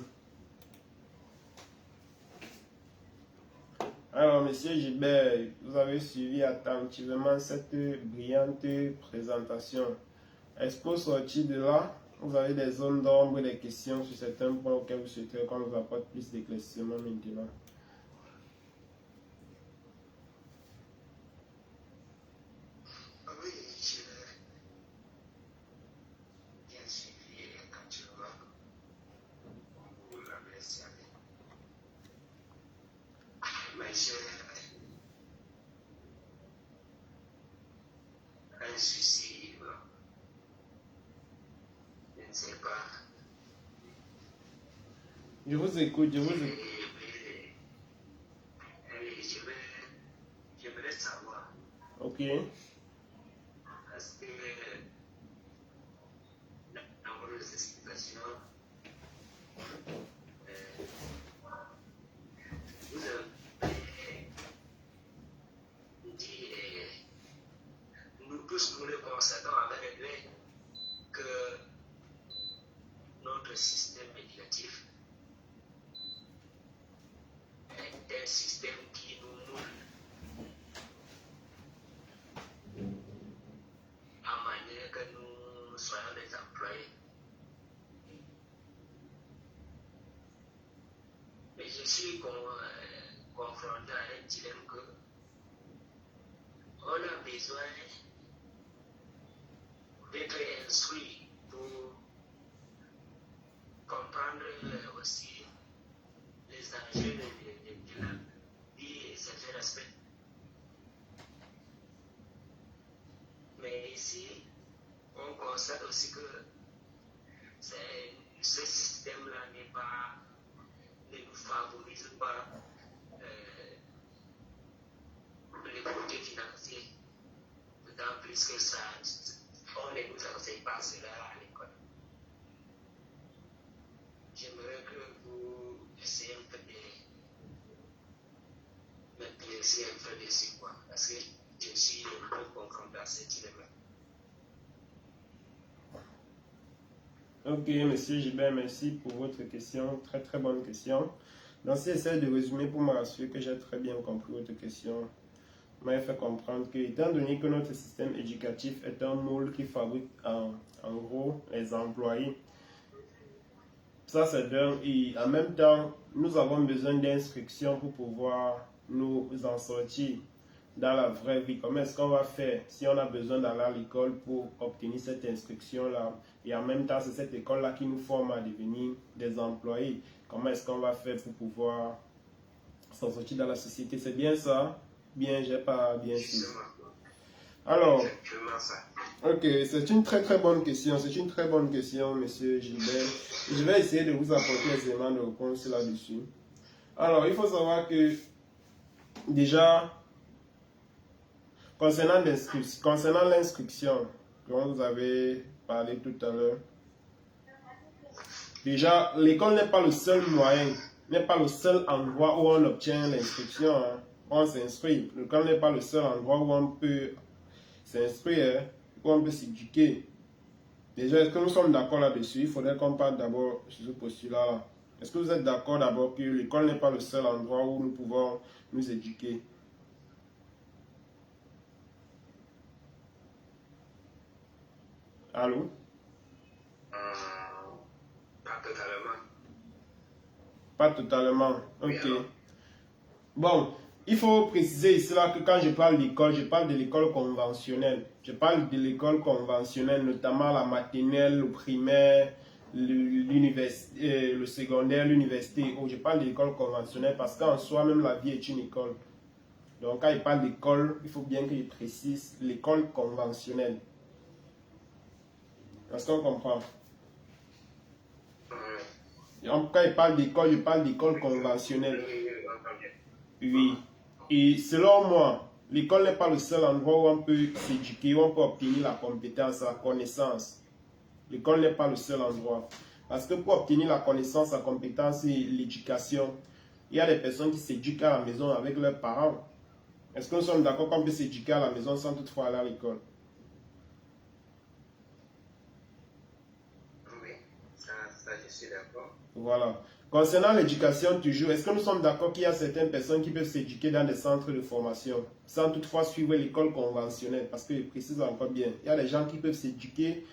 Alors, Monsieur Gilbert, vous avez suivi attentivement cette brillante présentation. Est-ce qu'au sortir de là, vous avez des zones d'ombre, des questions sur certains points auxquels vous souhaitez qu'on vous apporte plus d'éclaircissement maintenant? Oui, j'ai bien suivi naturellement pour la blessure. Mais j'ai un souci, je ne sais pas. Je vous écoute, je vous écoute. J'aimerais savoir, Ok. parce que dans vos explications, vous avez dit, nous tous nous le constatons avec lui, que notre système éducatif est un système qui nous moule à manière que nous soyons des employés. Mais je suis confronté à un dilemme que on a besoin d'être instruit pour comprendre aussi les enjeux de la vie et certains aspects. Mais ici, on constate aussi que ce système-là ne nous favorise pas le côté financier, d'autant plus que on ne nous enseigne pas cela à l'école. J'aimerais que vous essayiez un peu de m'intéresser un peu dessus, parce que je suis un peu confronté à ce dilemme-là. Ok, Monsieur Gilbert, merci pour votre question. Très très bonne question. Donc, si j'essaie de résumer pour me rassurer que j'ai très bien compris votre question, vous m'avez fait comprendre que, étant donné que notre système éducatif est un moule qui fabrique en gros les employés, ça c'est d'un. Et en même temps, nous avons besoin d'instructions pour pouvoir nous en sortir dans la vraie vie. Comment est-ce qu'on va faire si on a besoin d'aller à l'école pour obtenir cette instruction-là? Et en même temps, c'est cette école-là qui nous forme à devenir des employés. Comment est-ce qu'on va faire pour pouvoir s'en sortir dans la société? C'est bien ça? Bien, j'ai pas bien su. Alors, ok, c'est une très très bonne question. C'est une très bonne question, Monsieur Gilbert. Et je vais essayer de vous apporter les éléments de réponse là-dessus. Alors, il faut savoir que déjà, concernant l'inscription, dont vous avez parlé tout à l'heure, déjà, l'école n'est pas le seul moyen, n'est pas le seul endroit où on obtient l'inscription, hein. On s'inscrit. L'école n'est pas le seul endroit où on peut s'inscrire, hein, où on peut s'éduquer. Déjà, est-ce que nous sommes d'accord là-dessus? Il faudrait qu'on parle d'abord sur ce postulat-là. Est-ce que vous êtes d'accord d'abord que l'école n'est pas le seul endroit où nous pouvons nous éduquer? Allô? Pas totalement. Pas totalement. Oui, Ok. alors. Bon, il faut préciser ici là que quand je parle d'école, je parle de l'école conventionnelle. Je parle de l'école conventionnelle, notamment la maternelle, le primaire, l'université, le secondaire, l'université. Je parle de l'école conventionnelle parce qu'en soi, même la vie est une école. Donc, quand il parle d'école, il faut bien que je précise l'école conventionnelle. Est-ce qu'on comprend? Quand il parle d'école, je parle d'école conventionnelle. Oui. Et selon moi, l'école n'est pas le seul endroit où on peut s'éduquer, où on peut obtenir la compétence, la connaissance. L'école n'est pas le seul endroit. Parce que pour obtenir la connaissance, la compétence et l'éducation, il y a des personnes qui s'éduquent à la maison avec leurs parents. Est-ce que nous sommes d'accord qu'on peut s'éduquer à la maison sans toutefois aller à l'école? Oui, ça je suis d'accord. Voilà. Concernant l'éducation, toujours, est-ce que nous sommes d'accord qu'il y a certaines personnes qui peuvent s'éduquer dans des centres de formation sans toutefois suivre l'école conventionnelle? Parce que je précise encore bien, il y a des gens qui peuvent s'éduquer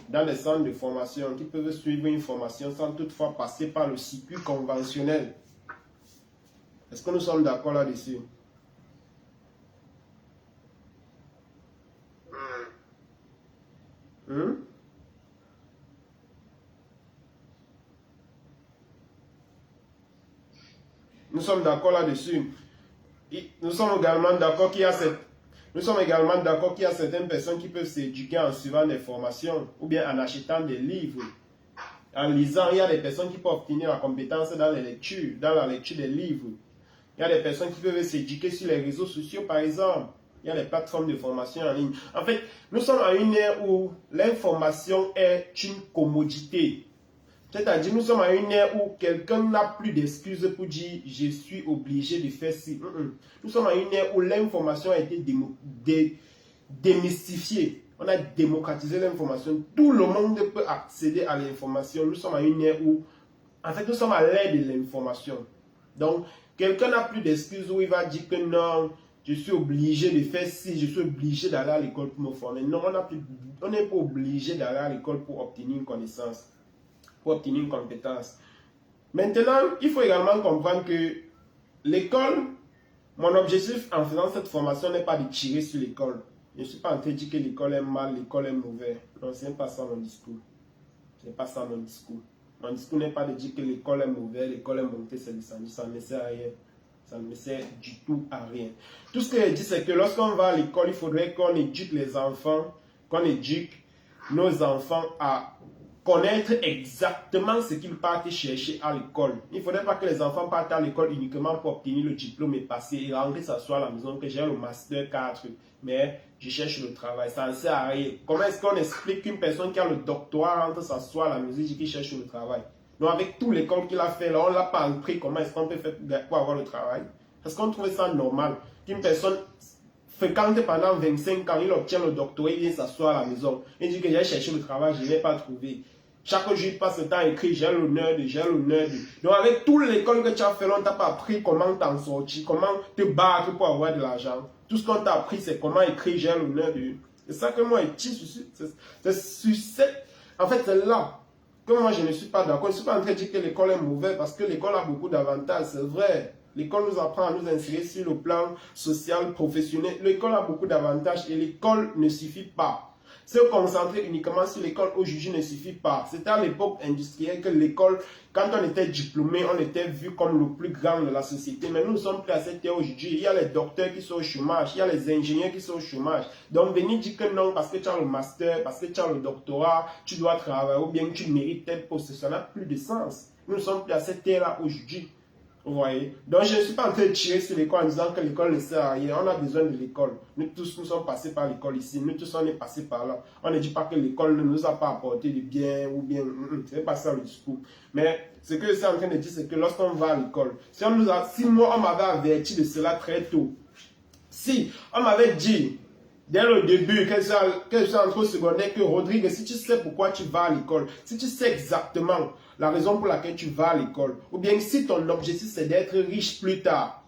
dans des centres de formation, qui peuvent suivre une formation sans toutefois passer par le circuit conventionnel. Est-ce que nous sommes d'accord là-dessus? Nous sommes d'accord là-dessus. Nous sommes également d'accord qu'il y a certaines personnes qui peuvent s'éduquer en suivant des formations ou bien en achetant des livres. En lisant, il y a des personnes qui peuvent obtenir la compétence dans les lectures, dans la lecture des livres. Il y a des personnes qui peuvent s'éduquer sur les réseaux sociaux, par exemple. Il y a des plateformes de formation en ligne. En fait, nous sommes à une ère où l'information est une commodité. C'est-à-dire, nous sommes à une ère où quelqu'un n'a plus d'excuses pour dire « je suis obligé de faire ci ». Nous sommes à une ère où l'information a été démystifiée. On a démocratisé l'information. Tout le monde peut accéder à l'information. Nous sommes à une ère où, en fait, nous sommes à l'ère de l'information. Donc, quelqu'un n'a plus d'excuses où il va dire que non, je suis obligé de faire ci, je suis obligé d'aller à l'école pour me former. Non, on n'est pas obligé d'aller à l'école pour obtenir une connaissance, pour obtenir une compétence. Maintenant, il faut également comprendre que l'école, mon objectif en faisant cette formation n'est pas de tirer sur l'école. Je ne suis pas en train de dire que l'école est mal, l'école est mauvaise. Non, ce n'est pas ça mon discours. Ce n'est pas ça mon discours. Mon discours n'est pas de dire que l'école est mauvaise, l'école est montée, c'est descendu. Ça ne me sert à rien. Ça ne me sert du tout à rien. Tout ce que je dis, c'est que lorsqu'on va à l'école, il faudrait qu'on éduque les enfants, qu'on éduque nos enfants à connaître exactement ce qu'ils partent chercher à l'école. Il ne faudrait pas que les enfants partent à l'école uniquement pour obtenir le diplôme et passer et rentrer s'asseoir à la maison que j'ai le master 4, mais je cherche le travail. Ça ne sert à rien. Comment est-ce qu'on explique qu'une personne qui a le doctorat rentre s'asseoir à la maison et qui cherche le travail? Donc avec toute l'école qu'il a fait, là, on ne l'a pas appris comment est-ce qu'on peut faire pour avoir le travail. Est-ce qu'on trouve ça normal qu'une personne fréquente pendant 25 ans, il obtient le doctorat, il vient s'asseoir à la maison. Il dit que j'ai cherché le travail, je ne l'ai pas trouvé. Chaque jour, il passe le temps à écrire, j'ai l'honneur de, j'ai l'honneur de. Donc, avec toute l'école que tu as fait, on ne t'a pas appris comment t'en sortir, comment te battre pour avoir de l'argent. Tout ce qu'on t'a appris, c'est comment écrire, j'ai l'honneur de. C'est ça que moi, c'est sur cette. En fait, c'est là que moi, je ne suis pas d'accord. Je ne suis pas en train de dire que l'école est mauvaise parce que l'école a beaucoup d'avantages, c'est vrai. L'école nous apprend à nous insérer sur le plan social, professionnel. L'école a beaucoup d'avantages et l'école ne suffit pas. Se concentrer uniquement sur l'école aujourd'hui ne suffit pas. C'était à l'époque industrielle que l'école, quand on était diplômé, on était vu comme le plus grand de la société. Mais nous sommes plus à cette ère aujourd'hui. Il y a les docteurs qui sont au chômage, il y a les ingénieurs qui sont au chômage. Donc venir dire que non, parce que tu as le master, parce que tu as le doctorat, tu dois travailler ou bien tu mérites tel poste, ça n'a plus de sens. Nous ne sommes plus à cette ère-là aujourd'hui. Vous voyez? Donc, je ne suis pas en train de tirer sur l'école en disant que l'école ne sert à rien. On a besoin de l'école. Nous tous, nous sommes passés par l'école ici. Nous tous, on est passés par là. On ne dit pas que l'école ne nous a pas apporté de bien ou bien. Ce n'est pas ça le discours. Mais ce que je suis en train de dire, c'est que lorsqu'on va à l'école, si moi, on m'avait averti de cela très tôt, si on m'avait dit dès le début, que je suis entré au secondaire, que Rodrigue, si tu sais pourquoi tu vas à l'école, si tu sais exactement la raison pour laquelle tu vas à l'école, ou bien si ton objectif c'est d'être riche plus tard,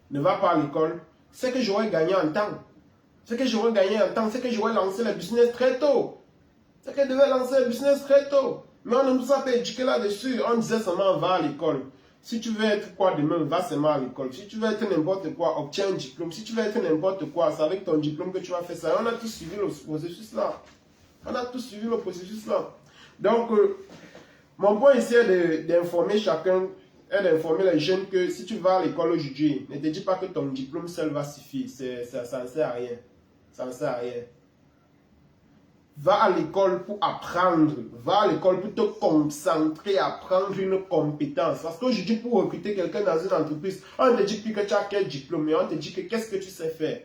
ne va pas à l'école, c'est que j'aurais gagné en temps. C'est que j'aurais gagné en temps, c'est que j'aurais lancé le business très tôt. C'est que je devais lancer le business très tôt. Mais on ne nous a pas éduqué là-dessus. On disait seulement va à l'école. Si tu veux être quoi demain, va seulement à l'école. Si tu veux être n'importe quoi, obtiens un diplôme. Si tu veux être n'importe quoi, c'est avec ton diplôme que tu vas faire ça. On a tous suivi le processus là. On a tous suivi le processus là. Donc, mon point ici est d'informer chacun, est d'informer les jeunes que si tu vas à l'école aujourd'hui, ne te dis pas que ton diplôme seul va suffire. Ça ne sert à rien. Ça ne sert à rien. Va à l'école pour apprendre. Va à l'école pour te concentrer, apprendre une compétence. Parce qu'aujourd'hui, pour recruter quelqu'un dans une entreprise, on ne te dit plus que tu as quel diplôme, mais on te dit que qu'est-ce que tu sais faire.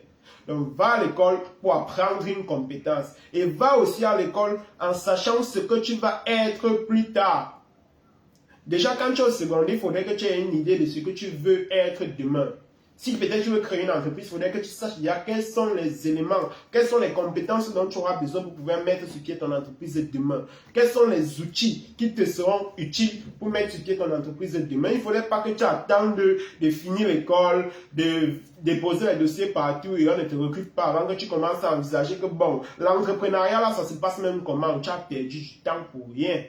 Donc, va à l'école pour apprendre une compétence. Et va aussi à l'école en sachant ce que tu vas être plus tard. Déjà, quand tu es au secondaire, il faudrait que tu aies une idée de ce que tu veux être demain. Si peut-être tu veux créer une entreprise, il faudrait que tu saches déjà quels sont les éléments, quelles sont les compétences dont tu auras besoin pour pouvoir mettre ce qui est ton entreprise demain. Quels sont les outils qui te seront utiles pour mettre ce qui est ton entreprise demain. Il ne faudrait pas que tu attendes de finir l'école, de déposer les dossiers partout et on ne te recrute pas avant que tu commences à envisager que bon, l'entrepreneuriat là, ça se passe même comment. Tu as perdu du temps pour rien.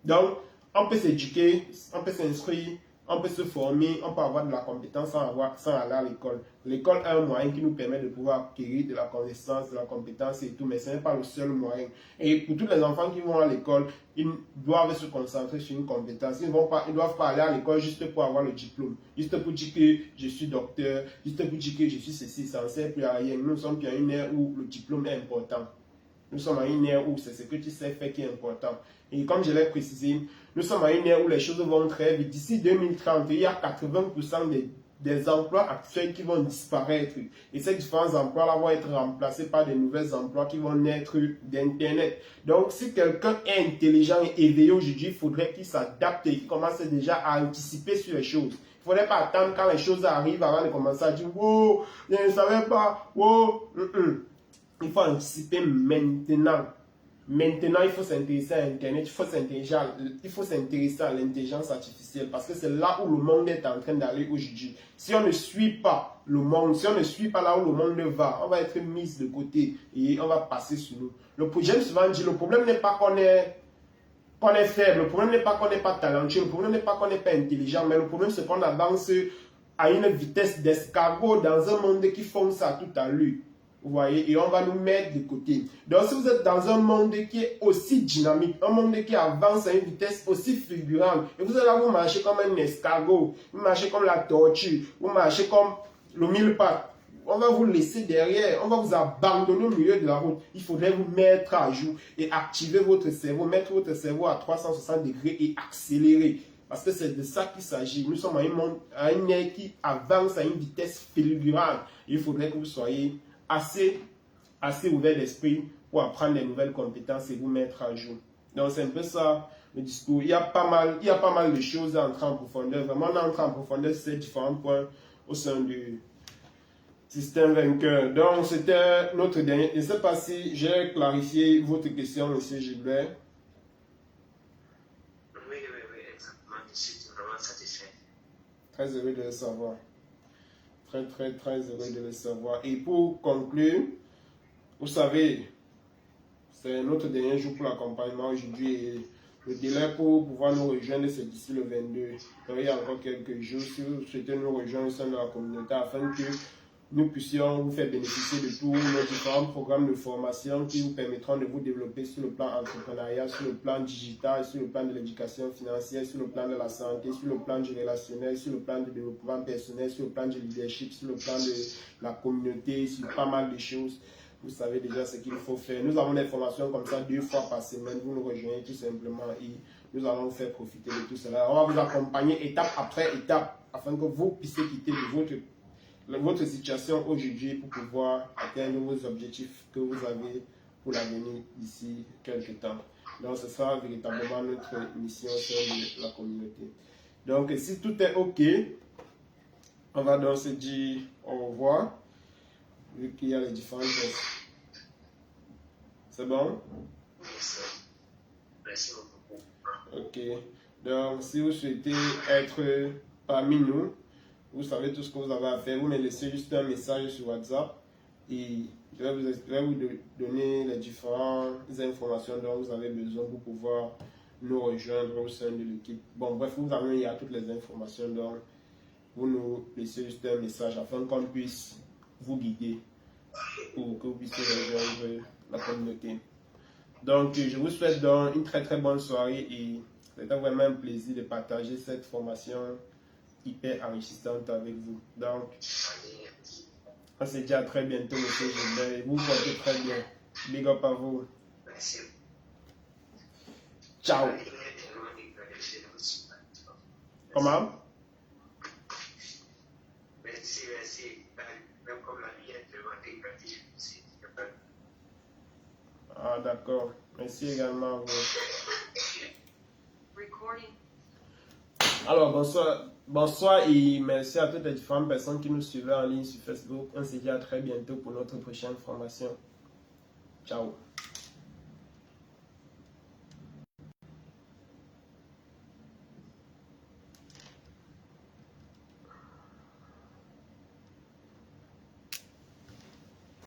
Donc, on peut s'éduquer, on peut s'instruire, on peut se former, on peut avoir de la compétence sans aller à l'école. L'école est un moyen qui nous permet de pouvoir acquérir de la connaissance, de la compétence et tout, mais ce n'est pas le seul moyen. Et pour tous les enfants qui vont à l'école, ils doivent se concentrer sur une compétence. Ils ne doivent pas aller à l'école juste pour avoir le diplôme, juste pour dire que je suis docteur, juste pour dire que je suis ceci, ça ne sert plus à rien. Nous sommes à une ère où le diplôme est important. Nous sommes à une ère où c'est ce que tu sais faire qui est important. Et comme je l'ai précisé, nous sommes à une ère où les choses vont très vite. D'ici 2030, il y a 80% des emplois actuels qui vont disparaître. Et ces différents emplois-là vont être remplacés par de nouveaux emplois qui vont naître d'Internet. Donc, si quelqu'un est intelligent et éveillé aujourd'hui, il faudrait qu'il s'adapte et qu'il commence déjà à anticiper sur les choses. Il ne faudrait pas attendre quand les choses arrivent avant de commencer à dire « Wow, je ne savais pas, wow ». Il faut anticiper maintenant. Maintenant, il faut s'intéresser à Internet, il faut s'intéresser à l'intelligence artificielle parce que c'est là où le monde est en train d'aller aujourd'hui. Si on ne suit pas le monde, si on ne suit pas là où le monde va, on va être mis de côté et on va passer sur nous. J'aime souvent dire, le problème n'est pas qu'on est faible, le problème n'est pas qu'on n'est pas talentueux, le problème n'est pas qu'on n'est pas intelligent, mais le problème c'est qu'on avance à une vitesse d'escargot dans un monde qui fonce à tout à l'heure. Vous voyez, et on va nous mettre de côté. Donc, si vous êtes dans un monde qui est aussi dynamique, un monde qui avance à une vitesse aussi fulgurante, et vous allez là, vous marchez comme un escargot, vous marchez comme la tortue, vous marchez comme le mille-pattes, on va vous laisser derrière, on va vous abandonner au milieu de la route. Il faudrait vous mettre à jour et activer votre cerveau, mettre votre cerveau à 360 degrés et accélérer. Parce que c'est de ça qu'il s'agit. Nous sommes à une ère qui avance à une vitesse fulgurante. Il faudrait que vous soyez assez ouvert d'esprit pour apprendre des nouvelles compétences et vous mettre à jour. Donc c'est un peu ça le discours. Il y a pas mal de choses à entrer en profondeur. Vraiment, on entre en profondeur sur ces différents points au sein du système vainqueur. Donc c'était notre dernier. Je ne sais pas si j'ai clarifié votre question, M. Gilbert. Oui, exactement. Je suis vraiment satisfait. Très heureux de le savoir. Très heureux de le savoir. Et pour conclure, vous savez, c'est notre dernier jour pour l'accompagnement aujourd'hui et le délai pour pouvoir nous rejoindre, c'est d'ici le 22. Donc il y a encore quelques jours, si vous souhaitez nous rejoindre au sein de la communauté afin que nous puissions vous faire bénéficier de tous nos différents programmes de formation qui vous permettront de vous développer sur le plan entrepreneurial, sur le plan digital, sur le plan de l'éducation financière, sur le plan de la santé, sur le plan du relationnel, sur le plan du développement personnel, sur le plan du leadership, sur le plan de la communauté, sur pas mal de choses. Vous savez déjà ce qu'il faut faire. Nous avons des formations comme ça 2 fois par semaine. Vous nous rejoignez tout simplement et nous allons vous faire profiter de tout cela. On va vous accompagner étape après étape afin que vous puissiez quitter votre situation aujourd'hui pour pouvoir atteindre vos objectifs que vous avez pour l'avenir d'ici quelques temps. Donc, ce sera véritablement notre mission au sein de la communauté. Donc, si tout est OK, on va donc se dire au revoir, vu qu'il y a les différentes choses. C'est bon? Merci beaucoup. OK. Donc, si vous souhaitez être parmi nous, vous savez tout ce que vous avez à faire. Vous me laissez juste un message sur WhatsApp et je vais vous donner les différentes informations dont vous avez besoin pour pouvoir nous rejoindre au sein de l'équipe. Bon, bref, il y a toutes les informations, donc vous nous laissez juste un message afin qu'on puisse vous guider pour que vous puissiez rejoindre la communauté. Donc, je vous souhaite donc une très très bonne soirée et c'était vraiment un plaisir de partager cette formation hyper enrichissante avec vous. Donc, on se dit à très bientôt, monsieur Gilbert. Vous portez très bien. Big up à vous. Merci. Ciao. Comment? Merci. Même comme la vie est vraiment gratifiante. Ah, d'accord. Merci également à vous. Alors, bonsoir et merci à toutes les différentes personnes qui nous suivaient en ligne sur Facebook. On se dit à très bientôt pour notre prochaine formation. Ciao.